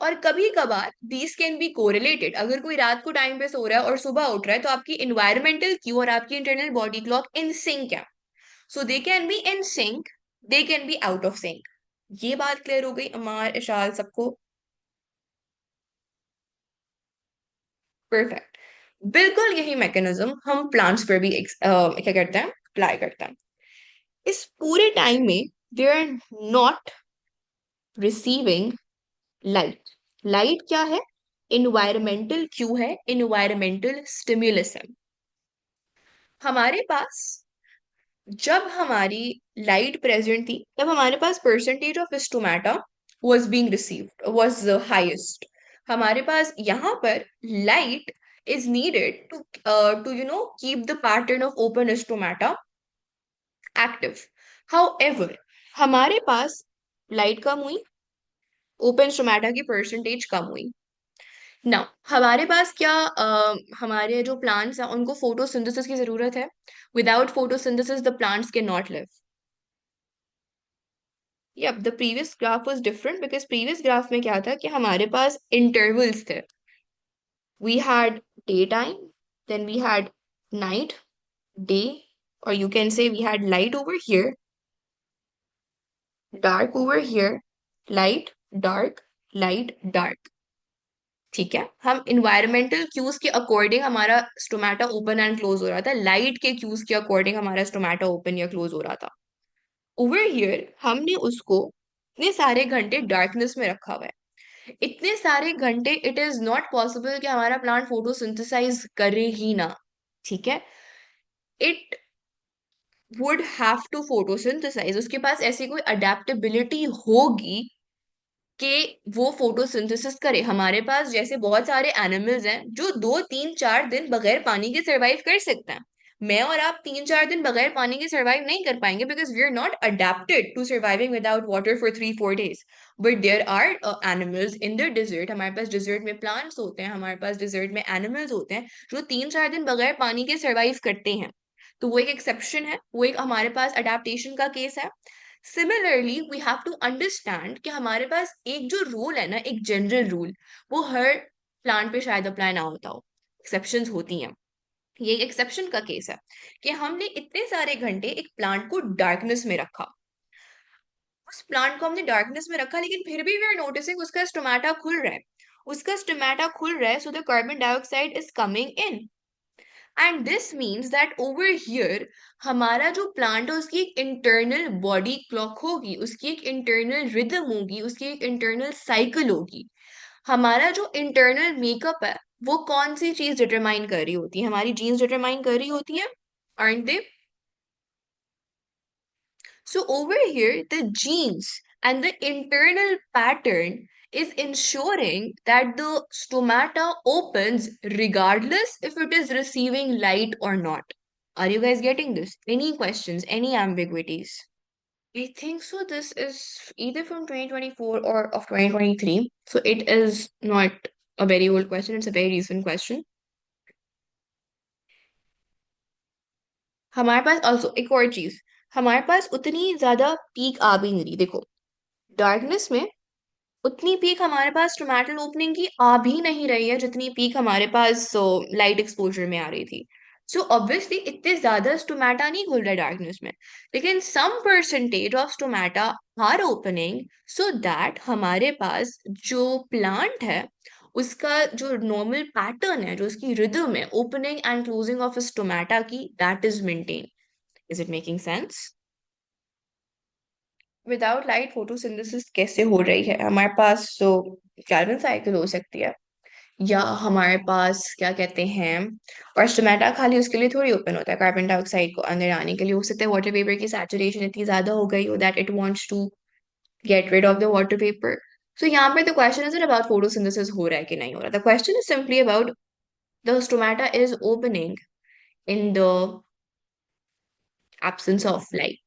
Speaker 1: और कभी कभार these can be correlated. अगर कोई रात को time पे सो रहा है और सुबह उठ रहा है, तो आपकी इन्वायरमेंटल क्यू और आपकी internal body clock in sync है। So they can be in sync, they can be out of sync. ये बात क्लियर हो गई अमार, इशाल, सबको? परफेक्ट। बिल्कुल यही मैकेनिज्म हम प्लांट्स पर भी क्या करते हैं, अप्लाई करते हैं। इस पूरे टाइम में they are not receiving light. Light क्या है? इन्वायरमेंटल क्यू है, इन्वायरमेंटल स्टिम्युलस है। हमारे पास जब हमारी लाइट प्रेजेंट थी, तब हमारे पास percentage of stomata was being received was highest. हमारे पास यहाँ पर light is needed to keep the pattern of open stomata active. However, हमारे पास लाइट कम हुई, ओपन स्टोमेटा की परसेंटेज कम हुई। ना, हमारे पास क्या हमारे जो प्लांट्स हैं उनको फोटोसिंथेसिस की जरूरत है। Without photosynthesis the plants can not live. Yep, the previous graph was different because previous graph में क्या था कि हमारे पास intervals थे। We had daytime, then we had night, day, or you can say we had light over here, dark over here, light, dark, light, dark। ठीक है, हम environmental cues के अकॉर्डिंग हमारा स्टोमेटा ओपन एंड क्लोज हो रहा था, light के cues के अकॉर्डिंग हमारा स्टोमेटा ओपन या क्लोज हो रहा था। ओवर हियर हमने उसको इतने सारे घंटे डार्कनेस में रखा हुआ है। इतने सारे घंटे इट इज नॉट पॉसिबल कि हमारा प्लांट फोटोसिंथेसाइज करे ही ना। ठीक है, it would have to photosynthesise. उसके पास ऐसी कोई अडेप्टेबिलिटी होगी कि वो फोटोसिंथेसिस करे। हमारे पास जैसे बहुत सारे एनिमल्स हैं जो 2 3 4 दिन बगैर पानी के सरवाइव कर सकते हैं। मैं और आप 3 4 दिन बगैर पानी के सरवाइव नहीं कर पाएंगे because we are not adapted to surviving without water for 3 4 days. But there are animals in the desert. हमारे पास डिजर्ट में प्लांट्स होते हैं, हमारे पास डिजर्ट में एनिमल्स होते हैं जो 3 4 दिन बगैर पानी के सर्वाइव करते हैं। तो वो एक एक्सेप्शन है, वो एक हमारे पास अडेप्टेशन का केस है। Similarly we have to understand कि हमारे पास एक जो रूल है ना, एक जनरल रूल, वो हर प्लांट पे शायद अप्लाई ना होता हो, एक्सेप्शंस होती हैं। ये एक एक्सेप्शन का केस है कि हमने इतने सारे घंटे एक प्लांट को डार्कनेस में रखा। उस प्लांट को हमने डार्कनेस में रखा, लेकिन फिर भी वी आर नोटिसिंग उसका स्टोमेटा खुल रहा है। उसका स्टोमेटा खुल रहा है, so the carbon dioxide is coming in. And this means that over here हमारा जो प्लांट है उसकी एक इंटरनल बॉडी क्लॉक होगी, उसकी एक इंटरनल रिदम होगी, उसकी एक इंटरनल साइकिल होगी। हमारा जो इंटरनल मेकअप है वो कौन सी चीज डिटरमाइन कर रही होती है? हमारी जीन्स डिटरमाइन कर रही होती है, aren't they? So over here, the genes and the internal pattern is ensuring that the stomata opens regardless if it is receiving light or not. Are you guys getting this? Any questions? Any ambiguities? I think so. This is either from 2024 or of 2023. So it is not a very old question. It's a very recent question. हमारे पास also एक और चीज, हमारे पास उतनी ज्यादा peak आ भी नहीं रही। देखो, डार्कनेस में उतनी पीक हमारे पास स्टोमेटल ओपनिंग की आ भी नहीं रही है जितनी पीक हमारे पास लाइट एक्सपोजर में आ रही थी। सो ऑब्वियसली इतने ज्यादा स्टोमेटा नहीं खुल रहा डार्कनेस में, लेकिन some percentage of stomata are opening, so that हमारे पास जो प्लांट है उसका जो नॉर्मल पैटर्न है, जो उसकी रिदम है opening and closing of stomata की, that is maintain. Is it making sense? Without light photosynthesis कैसे हो रही है? हमारे पास तो कार्बन साइकिल हो सकती है, या हमारे पास क्या कहते हैं, और स्टोमेटा खाली उसके लिए थोड़ी ओपन होता है, कार्बन डाइऑक्साइड को अंदर आने के लिए। हो सकता है वाटर पेपर की सैचुरेशन इतनी ज्यादा हो गई हो that it wants to get rid of the water paper. So यहाँ पे the question is about photosynthesis हो रहा है कि नहीं हो रहा, the question is simply about the stomata is opening in the absence of light.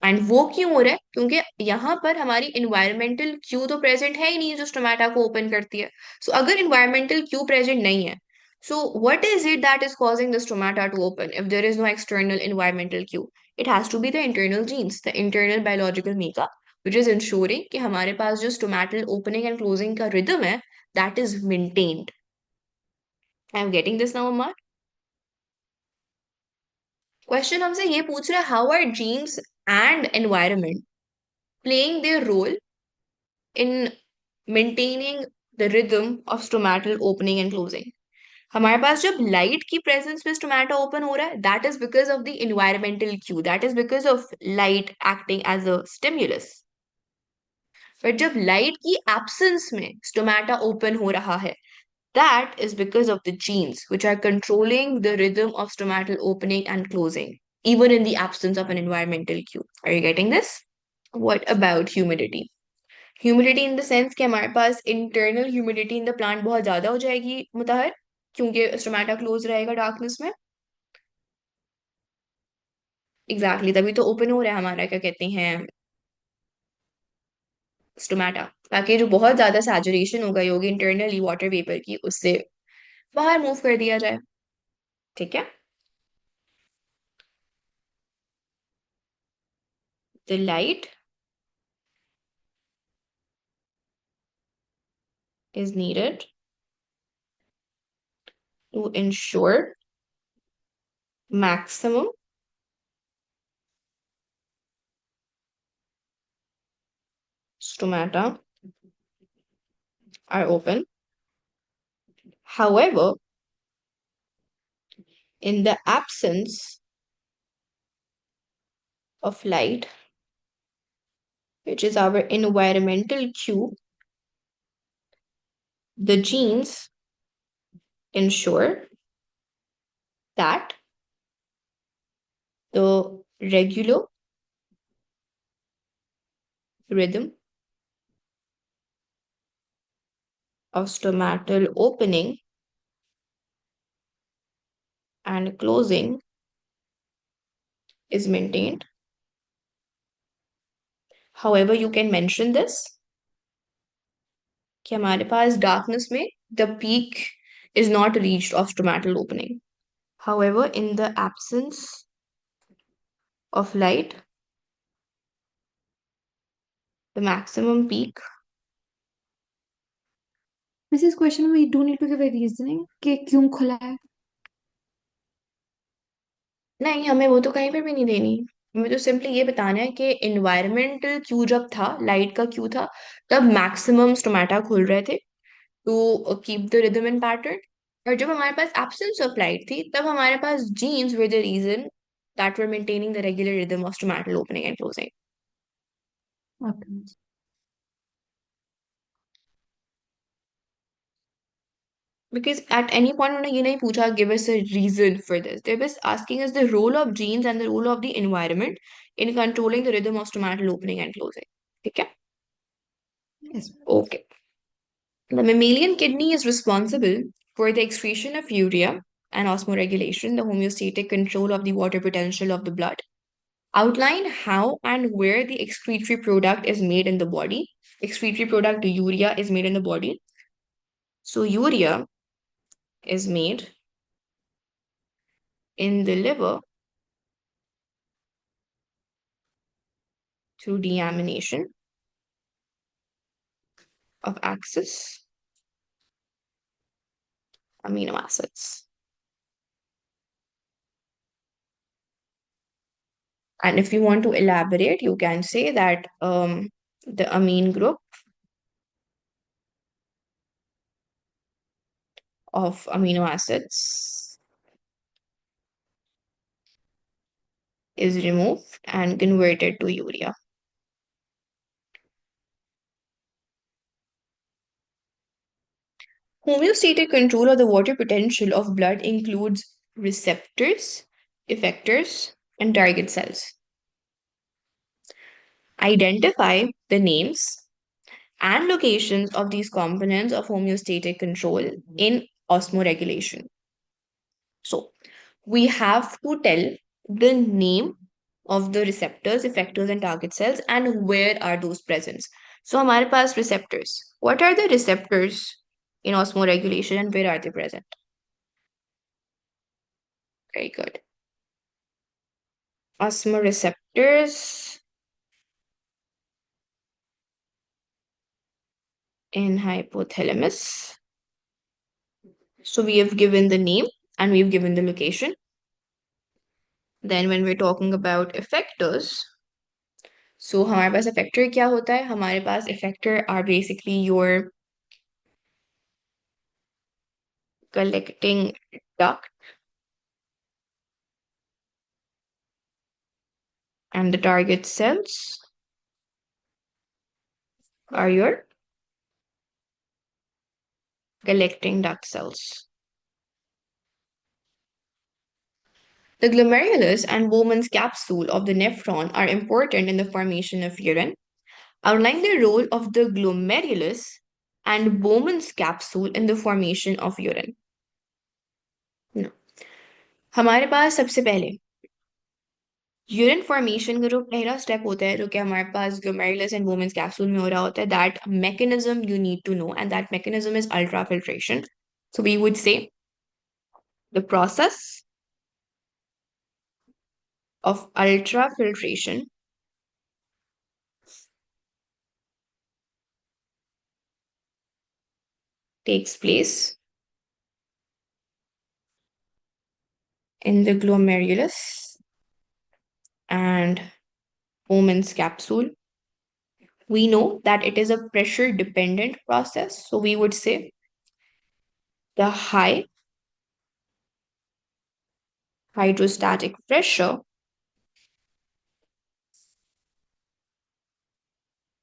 Speaker 1: And वो क्यों हो रहा है? क्योंकि यहाँ पर हमारी इन्वायरमेंटल क्यू तो प्रेजेंट है ही नहीं जो स्टोमेटा को ओपन करती है। सो अगर इन्वायरमेंटल क्यू प्रेजेंट नहीं है, so what is it that is causing the stomata to open if there is no external environmental cue? It has to be the internal genes, the internal biological makeup which is ensuring कि हमारे पास जो stomatal opening and closing का rhythm है that is maintained. I am getting this now अम्मा? Question हमसे ये पूछ रहा है, how are genes and environment playing their role in maintaining the rhythm of stomatal opening and closing? हमारे पास जब लाइट की प्रेजेंस में स्टोमेटा ओपन हो रहा है, that is because of the environmental cue, that is because of light acting as a stimulus. But जब light की absence में स्टोमेटा ओपन हो रहा है, that is because of the genes which are controlling the rhythm of stomatal opening and closing, even in the absence of an environmental cue. Are you getting this? What about humidity? Humidity in the sense कि हमारे पास internal humidity in the plant बहुत ज्यादा हो जाएगी मुताहर, क्योंकि stomata close रहेगा darkness में। एग्जैक्टली exactly, तभी तो ओपन हो रहा है हमारा क्या कहते हैं स्टोमेटा, ताकि जो बहुत ज्यादा सैचुरेशन हो गई होगी इंटरनली वाटर वेपर की उससे बाहर मूव कर दिया जाए। ठीक है? The light is needed to ensure maximum stomata are open. However, in the absence of light, which is our environmental cue, the genes ensure that the regular rhythm of stomatal opening and closing is maintained. However, you can mention this कि हमारे पास darkness में the peak is not reached of stomatal opening. However, in the absence of light, the maximum peak,
Speaker 2: Mrs. Question, we do need to give a reasoning कि क्यों खुला है.
Speaker 1: नहीं हमें वो तो कहीं पर भी नहीं देनी। हमें तो सिंपली ये बताना है कि इन्वायरमेंटल क्यू जब था, लाइट का क्यू था, तब मैक्सिमम स्टोमेटा खुल रहे थे to keep the rhythm and pattern. और जब हमारे पास एब्सेंस ऑफ लाइट थी तब हमारे पास genes with the reason that were maintaining the regular rhythm of stomatal opening and closing.
Speaker 2: Okay.
Speaker 1: Because at any point उन्होंने ये नहीं पूछा give us a reason for this. They're just asking us the role of genes and the role of the environment in controlling the rhythm of stomatal opening and closing. ठीक है?
Speaker 2: Yes.
Speaker 1: Okay. The mammalian kidney is responsible for the excretion of urea and osmoregulation, the homeostatic control of the water potential of the blood. Outline how and where the excretory product is made in the body. Excretory product, the urea, is made in the body. So, urea is made in the liver through deamination of excess amino acids. And if you want to elaborate, you can say that the amine group of amino acids is removed and converted to urea. Homeostatic control of the water potential of blood includes receptors, effectors, and target cells. Identify the names and locations of these components of homeostatic control in osmoregulation. So, we have to tell the name of the receptors, effectors, and target cells and where are those present. So, हमारे पास receptors. What are the receptors in osmoregulation and where are they present? Very good. Osmoreceptors in hypothalamus. So we have given the name and we've given the location. Then when we're talking about effectors, so हमारे पास effector क्या होता है? हमारे पास effector are basically your collecting duct and the target cells are your collecting duct cells. The glomerulus and Bowman's capsule of the nephron are important in the formation of urine. Outline the role of the glomerulus and Bowman's capsule in the formation of urine. No. हमारे पास सबसे पहले urine formation का जो पहला step होता है जो कि हमारे पास ग्लोमेरुलस एंड वोमेन्स कैप्सूल में हो रहा होता है that mechanism you need to know and that mechanism is ultrafiltration. So we would say the process of ultrafiltration takes place in the glomerulus and Bowman's capsule. We know that it is a pressure dependent process. So we would say the high hydrostatic pressure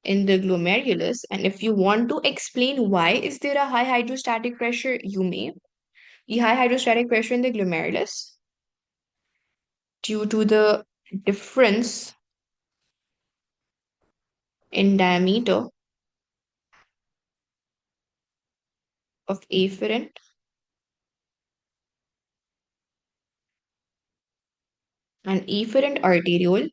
Speaker 1: in the glomerulus. And if you want to explain why is there a high hydrostatic pressure, you may. The high hydrostatic pressure in the glomerulus due to the difference in diameter of afferent and efferent arteriole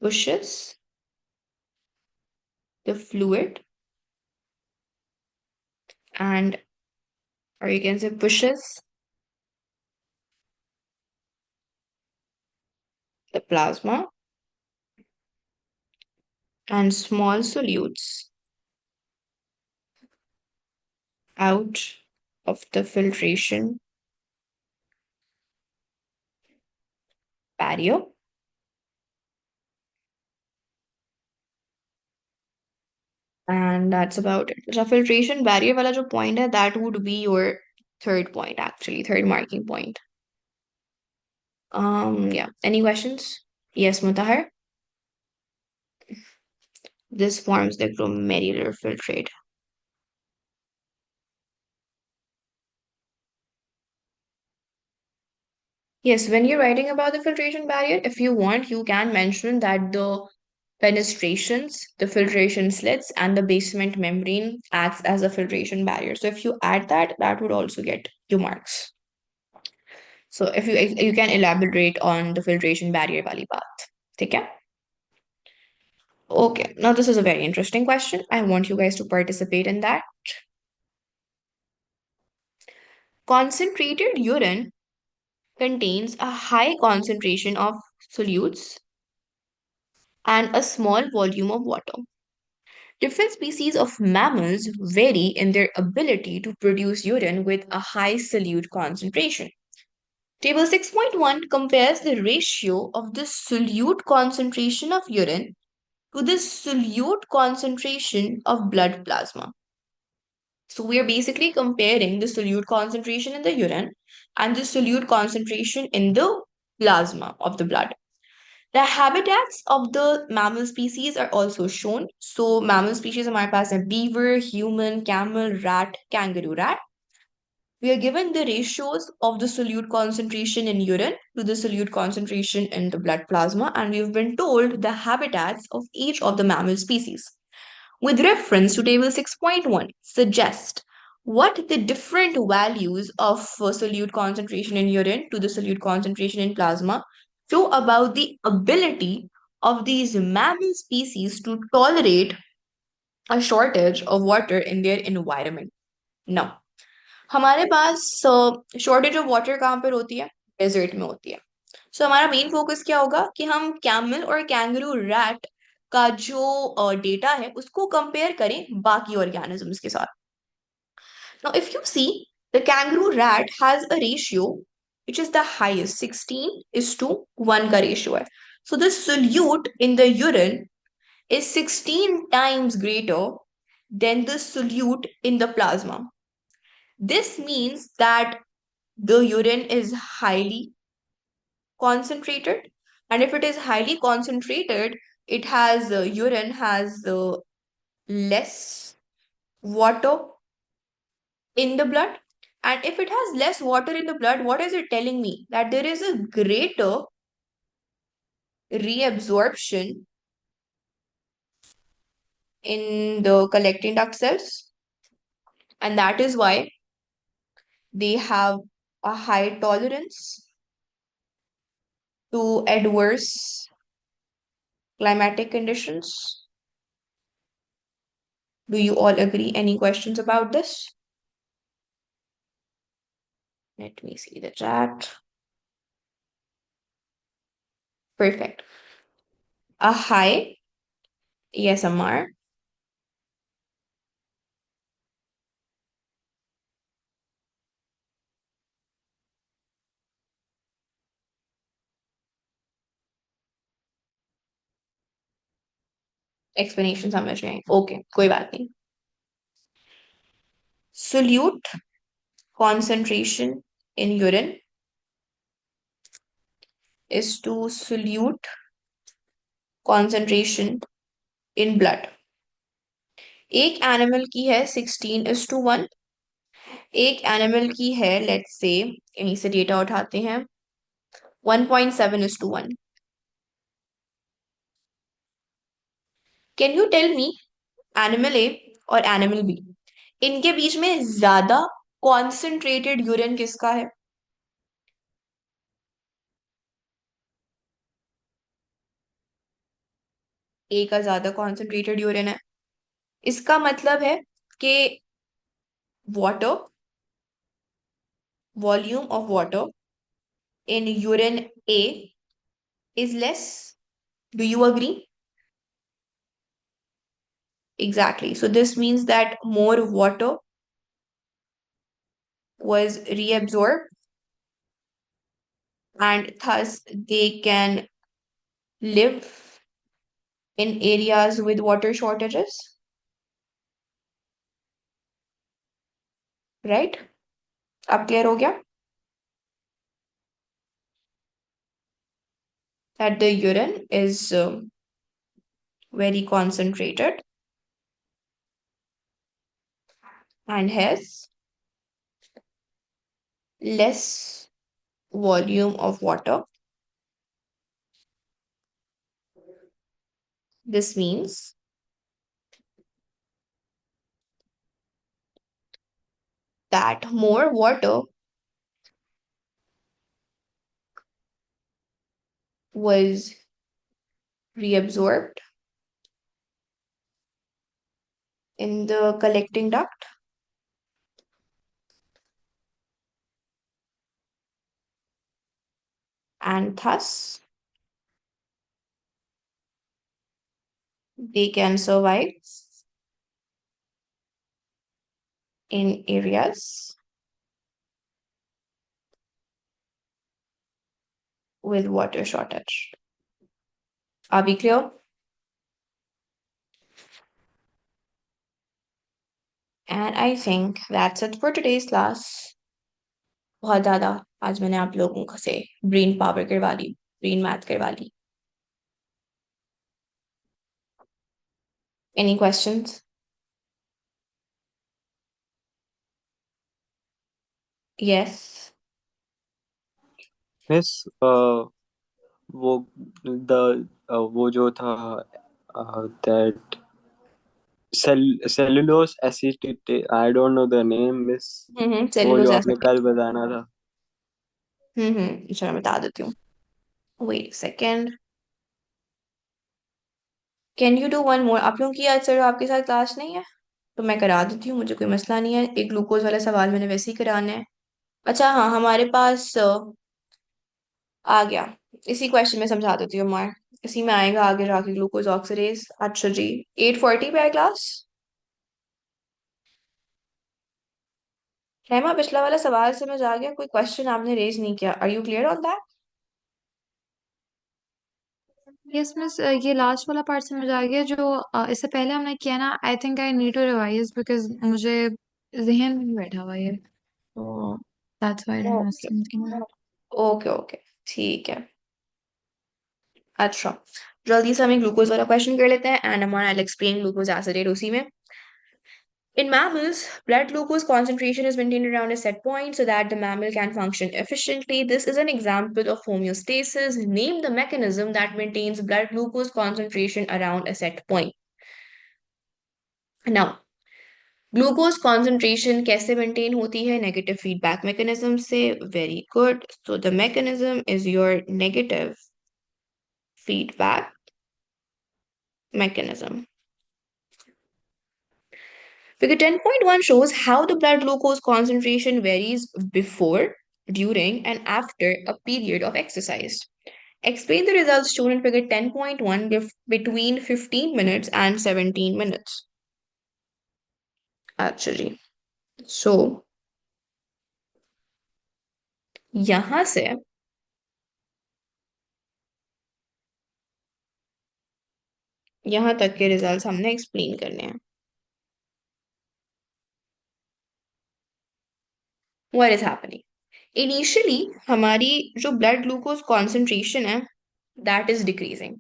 Speaker 1: pushes the fluid and or you can say pushes the plasma and small solutes out of the filtration barrier. And that's about it. The filtration barrier wala jo point hai, that would be your third point, actually, third marking point. Yeah. Any questions? Yes, Mutahar. This forms the glomerular filtrate. Yes, when you're writing about the filtration barrier, if you want, you can mention that the fenestrations, the filtration slits, and the basement membrane acts as a filtration barrier. So if you add that, that would also get you marks. So if you can elaborate on the filtration barrier wali baat. ठीक है? Okay, now this is a very interesting question. I want you guys to participate in that. Concentrated urine contains a high concentration of solutes and a small volume of water. Different species of mammals vary in their ability to produce urine with a high solute concentration. Table 6.1 compares the ratio of the solute concentration of urine to the solute concentration of blood plasma. So we are basically comparing the solute concentration in the urine and the solute concentration in the plasma of the blood. The habitats of the mammal species are also shown. So mammal species हमारे पास है beaver, human, camel, rat, kangaroo rat. We are given the ratios of the solute concentration in urine to the solute concentration in the blood plasma, and we've been told the habitats of each of the mammal species. With reference to table 6.1, suggest what the different values of solute concentration in urine to the solute concentration in plasma show about the ability of these mammal species to tolerate a shortage of water in their environment. Now, हमारे पास shortage of water कहाँ पर होती है? Desert में होती है. सो हमारा main focus क्या होगा कि हम कैमल और कैंगरू रैट का जो डेटा है उसको कंपेयर करें बाकी ऑर्गेनिजम्स के साथ. Now if you see the kangaroo rat has a ratio which is the highest 16:1 का रेशियो है. So the solute in the urine is 16 times greater than the solute in the plasma. This means that the urine is highly concentrated, and if it is highly concentrated, it has urine has less water in the blood. And if it has less water in the blood, what is it telling me? That there is a greater reabsorption in the collecting duct cells, and that is why they have a high tolerance to adverse climatic conditions. Do you all agree? Any questions about this? Let me see the chat. Perfect. A high, yes, Amar. Explanation समझ रहे हैं. Okay, कोई बात नहीं. Solute concentration in urine is to solute concentration in blood. एक animal की है 16:1. एक एनिमल की है लेट्स से यहीं से डेटा उठाते हैं 1.7:1. Can you tell me animal A और एनिमल बी, इनके बीच में ज्यादा कॉन्सेंट्रेटेड यूरिन किसका है? ए का ज्यादा कॉन्सेंट्रेटेड यूरिन है. इसका मतलब है कि water, volume of water in urine A is less. Do you agree? Exactly. So this means that more water was reabsorbed and thus they can live in areas with water shortages, right? अब clear हो गया? That the urine is very concentrated and has less volume of water. This means that more water was reabsorbed in the collecting duct, and thus they can survive in areas with water shortage. Are we clear? And I think that's it for today's class. बहुत ज़्यादा आज मैंने आप लोगों से brain power करवा ली, brain math करवा ली. Any questions? Yes.
Speaker 3: Miss वो वो जो था that cellulose acetate, I don't know the name miss, वो
Speaker 1: सेलुलोज
Speaker 3: जो आपने
Speaker 1: एसिड.
Speaker 3: कल बताना था.
Speaker 1: चलो मैं बता देती हूँ. Wait second. Can you do one more? आप लोगों की आज सर आपके साथ क्लास नहीं है तो मैं करा देती हूँ, मुझे कोई मसला नहीं है. एक ग्लूकोज वाला सवाल मैंने वैसे ही कराना है. अच्छा हाँ, हमारे पास आ गया. इसी क्वेश्चन में समझा देती हूँ मैं. इसी में आएगा आगे जाके ग्लूकोज ऑक्सीडेज. अच्छा जी, 8:40 पे है क्लास. हेमा, पिछला वाला सवाल समझ आ गया? कोई क्वेश्चन आपने रेज नहीं किया? Are you clear on that?
Speaker 2: Yes miss, ये लास्ट वाला पार्ट समझ आ गया जो इससे पहले हमने किया ना. I think I need to revise because मुझे जहन में नहीं बैठा हुआ ये, तो that's why I am
Speaker 1: okay
Speaker 2: asking.
Speaker 1: Okay okay, ठीक है. अच्छा, जल्दी से हम ग्लूकोज वाला क्वेश्चन कर लेते हैं एंड हमारा आई एक्सप्लेन ग्लूकोज एसिड उसी में. In mammals, blood glucose concentration is maintained around a set point so that the mammal can function efficiently. This is an example of homeostasis. Name the mechanism that maintains blood glucose concentration around a set point. Now, glucose concentration कैसे maintain होती है? Negative feedback mechanism से. Very good. So the mechanism is your negative feedback mechanism. Figure 10.1 shows how the blood glucose concentration varies before, during, and after a period of exercise. Explain the results shown in figure 10.1 between 15 minutes and 17 minutes. Actually, so यहाँ से यहाँ तक के results हमने explain करने हैं. What is happening? Initially, हमारी जो blood glucose concentration है, that is decreasing.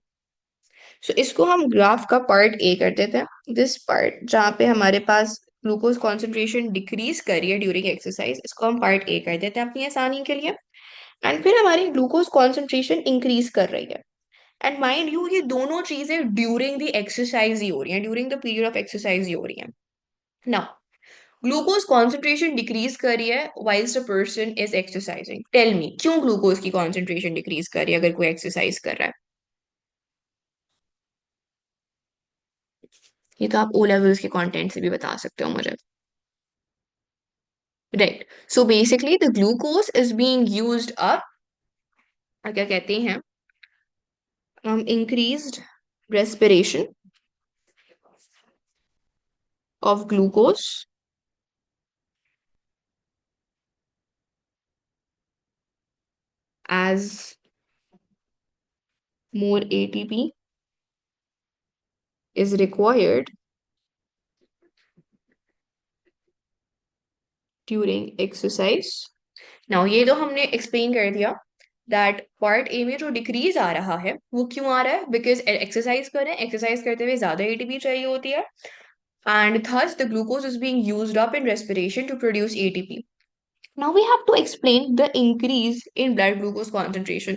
Speaker 1: सो इसको हम ग्राफ का पार्ट ए कर देते हैं. दिस पार्ट जहाँ पे हमारे पास ग्लूकोज कॉन्सेंट्रेशन डिक्रीज कर रही है ड्यूरिंग एक्सरसाइज, इसको हम पार्ट ए कर देते हैं अपनी आसानी के लिए. एंड फिर हमारी ग्लूकोज कॉन्सेंट्रेशन इंक्रीज कर रही है. एंड माइंड यू, ये दोनों चीजें ड्यूरिंग द एक्सरसाइज ही हो रही हैं, during the period of exercise ही हो रही हैं. नाउ, ग्लूकोज कॉन्सेंट्रेशन डिक्रीज कर रही है whiles a person is exercising. Tell me, क्यों ग्लूकोज की कॉन्सेंट्रेशन डिक्रीज कर रही है अगर कोई एक्सरसाइज कर रहा है? ये तो आप ओ लेवल्स के कंटेंट से भी बता सकते हो मुझे. Right. So basically the glucose is being used up. क्या कहते हैं हम? Increased respiration of glucose as more ATP is required during exercise. Now ये तो हमने एक्सप्लेन कर दिया दैट पार्ट ए में जो डिक्रीज आ रहा है वो क्यों आ रहा है? बिकॉज एक्सरसाइज कर रहे हैं, एक्सरसाइज करते हुए ज्यादा एटीपी चाहिए होती है and thus the glucose is being used up in respiration to produce ATP. Now we have to explain the increase in blood glucose concentration.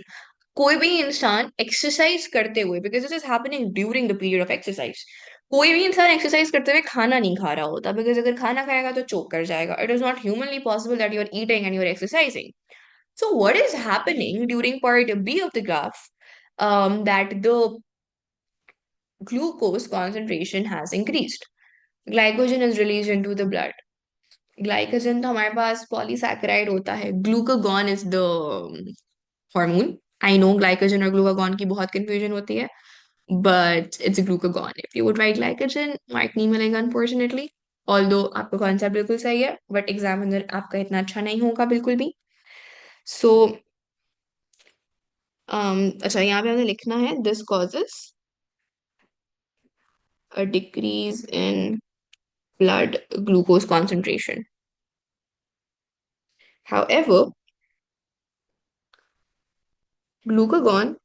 Speaker 1: कोई भी इंसान एक्सरसाइज करते हुए, because this is happening during the period of exercise, कोई भी इंसान exercise करते हुए खाना नहीं खा रहा होता, बिकॉज अगर खाना खाएगा तो चोक कर जाएगा. It is not humanly possible that you are eating and you are exercising. So what is happening during part B of the graph? That the glucose concentration has increased. Glycogen is released into the blood. Glycogen तो हमारे पास polysaccharide होता है. Glucagon is the hormone. I know glycogen और glucagon की बहुत confusion होती है, but it's glucagon. If you would write glycogen, mark नहीं मिलेगा unfortunately. Although आपका concept बिल्कुल सही है, but examiner आपका इतना अच्छा नहीं होगा बिल्कुल भी. So अच्छा, यहाँ पे हमें लिखना है this causes a decrease in blood glucose concentration. However, glucagon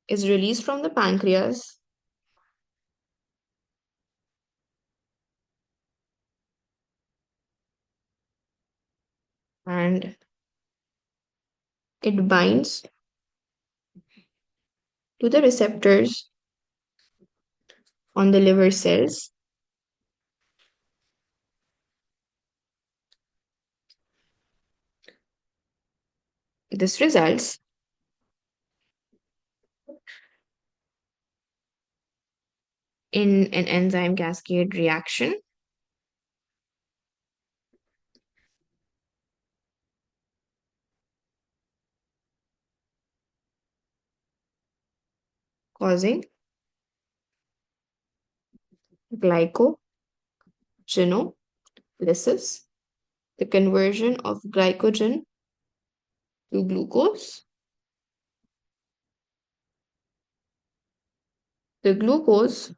Speaker 1: is released from the pancreas and it binds to the receptors on the liver cells. This results in an enzyme cascade reaction causing glycogenolysis, the conversion of glycogen to glucose. The glucose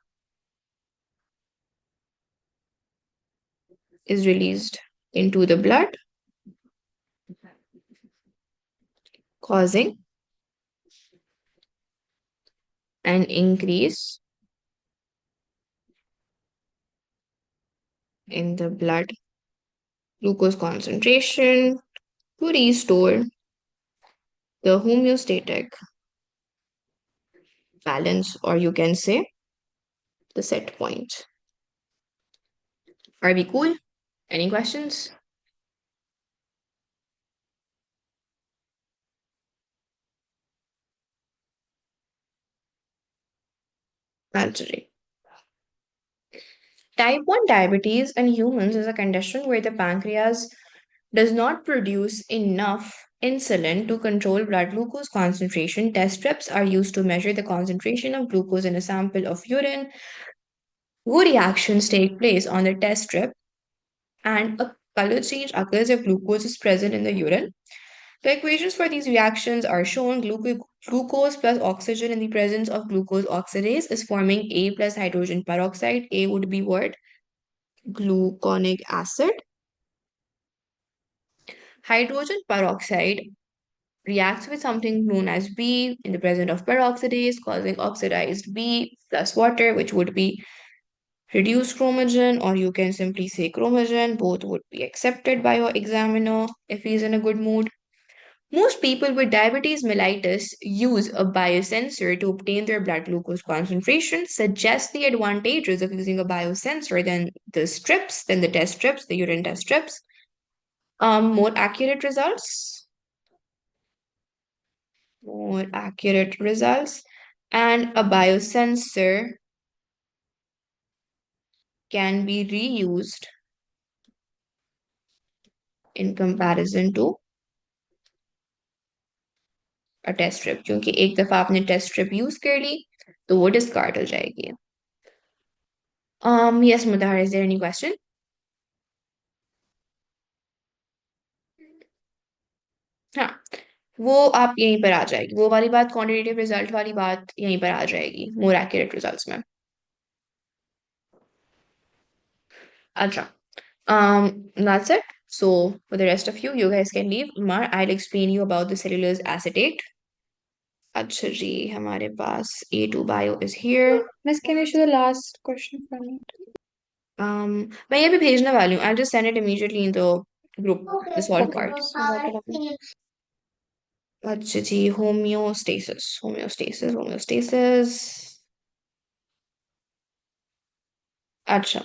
Speaker 1: is released into the blood, causing an increase in the blood glucose concentration to restore the homeostatic balance, or you can say the set point. Are we cool? Any questions? Actually, type 1 diabetes in humans is a condition where the pancreas does not produce enough insulin to control blood glucose concentration. Test strips are used to measure the concentration of glucose in a sample of urine. Two reactions take place on the test strip, and a color change occurs if glucose is present in the urine. The equations for these reactions are shown. Glucose plus oxygen in the presence of glucose oxidase is forming A plus hydrogen peroxide. A would be what? Gluconic acid. Hydrogen peroxide reacts with something known as B in the presence of peroxidase, causing oxidized B plus water, which would be reduced chromogen, or you can simply say chromogen. Both would be accepted by your examiner if he's in a good mood. Most people with diabetes mellitus use a biosensor to obtain their blood glucose concentration. Suggest the advantages of using a biosensor than the test strips, the urine test strips. More accurate results. More accurate results. And a biosensor can be reused in comparison to a test strip, क्योंकि एक दफा आपने test strip use कर ली तो वो discard हो जाएगी. Yes, Mudahar, is there any question? हाँ, वो आप यहीं पर आ जाएगी, वो वाली बात, क्वांटिटेटिव रिजल्ट वाली बात यहीं पर आ जाएगी मोर एक्यूरेट रिजल्ट्स में. अच्छा, that's it. So for the rest of you, you guys can leave. Mar, I'll explain you about the cellulose acetate. अच्छा जी, हमारे पास A2 bio is here.
Speaker 2: Miss, can you show the last question for me?
Speaker 1: मैं ये भी भेजने वाली हूँ, I just send it immediately in the group, the solve
Speaker 2: Okay,
Speaker 1: part.
Speaker 2: so that will happen.
Speaker 1: अच्छा जी, homeostasis homeostasis homeostasis. अच्छा,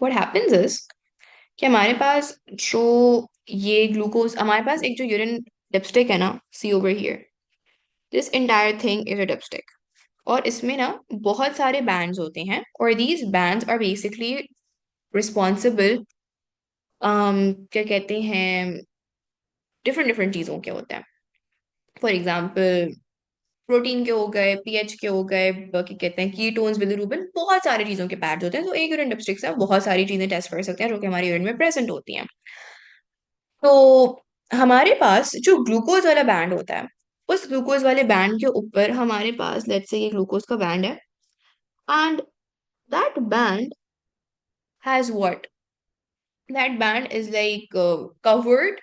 Speaker 1: what happens is कि हमारे पास जो ये ग्लूकोज, हमारे पास एक जो यूरिन डिप्स्टिक है ना, see over here, this entire thing is a dipstick. और इसमें ना बहुत सारे बैंड्स होते हैं, और these bands are basically responsible, क्या कहते हैं, डिफरेंट डिफरेंट चीज़ों के होते हैं। फॉर एग्जाम्पल प्रोटीन के हो गए, पीएच के हो गए, बाकी कहते हैं कीटोन्स, बिलिरुबिन, बहुत सारी चीज़ों के पैड्स होते हैं। तो एक यूरिन डिप्स्टिक से आप बहुत सारी चीज़ें टेस्ट कर सकते हैं जो कि हमारे यूरिन में प्रेजेंट होती हैं। तो हमारे पास जो ग्लूकोज वाला बैंड होता है, उस ग्लूकोज वाले बैंड के ऊपर हमारे पास लेट्स से ये ग्लूकोज का बैंड है, and that band has what, that band is like covered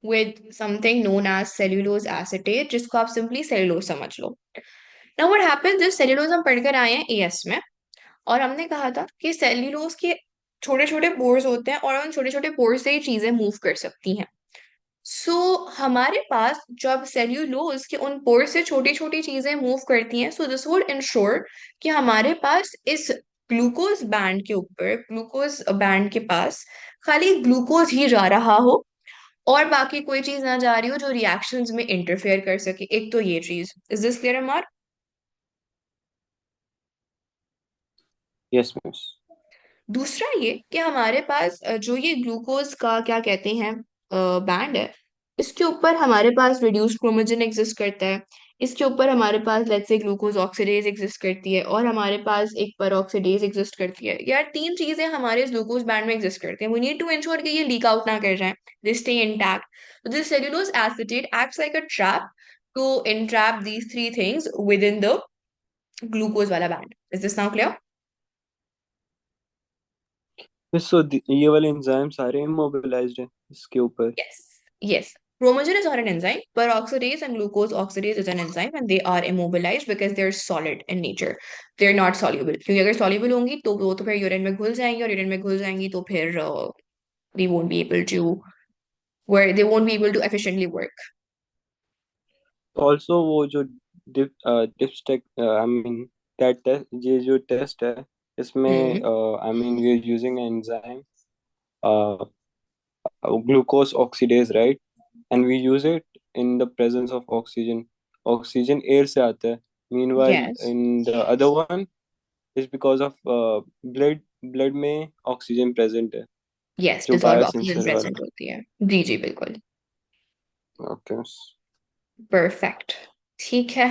Speaker 1: with something known as cellulose acetate, जिसको आप सिंपली सेलुलोज समझ लो। Now what happens, जब सेलुलोज हम पढ़कर आए हैं एएस में, और हमने कहा था कि सेल्यूलोज के छोटे छोटे पोर्स होते हैं, और उन छोटे छोटे पोर्स से ही चीजें मूव कर सकती हैं। सो हमारे पास जब सेल्यूलोज के उन पोर्स से छोटी छोटी चीजें मूव करती हैं, सो दिस वुड इंश्योर कि हमारे पास इस ग्लूकोज बैंड के ऊपर, ग्लूकोज बैंड के पास खाली ग्लूकोज ही जा रहा हो, और बाकी कोई चीज ना जा रही हो जो रिएक्शंस में इंटरफेयर कर सके। एक तो ये चीज, is this clear Amar?
Speaker 3: Yes, miss.
Speaker 1: दूसरा ये कि हमारे पास जो ये ग्लूकोज का क्या कहते हैं बैंड है, इसके ऊपर हमारे पास रिड्यूस्ड क्रोमोजन एग्जिस्ट करता है, इसके ऊपर हमारे पास let's say glucose oxidase exist करती है, और हमारे पास एक परऑक्सीडेज एग्जिस्ट करती है। यार तीन चीजें हमारे इस ग्लूकोज बैंड में एग्जिस्ट करती हैं। वी नीड टू इंश्योर कि ये लीक आउट ना कर जाए, they stay intact. This cellulose acetate acts like a trap to entrap these three things within the glucose वाला band. Is this now clear?
Speaker 3: Miss, so ये वाले enzyme सारे immobilized हैं इसके ऊपर।
Speaker 1: Yes, yes. Chromogen is not an enzyme, but oxidase and glucose oxidase is an enzyme, and they are immobilized because they're solid in nature. They're not soluble. क्योंकि अगर soluble होंगी तो वो तो फिर यूरिन में घुल जाएंगी, और यूरिन में घुल जाएंगी तो फिर we won't be able to work. They won't be able to efficiently work.
Speaker 3: Also वो जो dipstick, I mean that test, ये जो टेस्ट है इसमें
Speaker 1: Hmm.
Speaker 3: I mean we are using an enzyme, uh, glucose oxidase, right? And we use it in the presence of oxygen. Oxygen air से आता है, meanwhile
Speaker 1: Yes.
Speaker 3: in the other one is because of blood में oxygen present है,
Speaker 1: Yes,
Speaker 3: जो
Speaker 1: dissolved oxygen
Speaker 3: biosensor वाला।
Speaker 1: present होती है। जी जी बिल्कुल।
Speaker 3: ओके।
Speaker 1: परफेक्ट। ठीक है।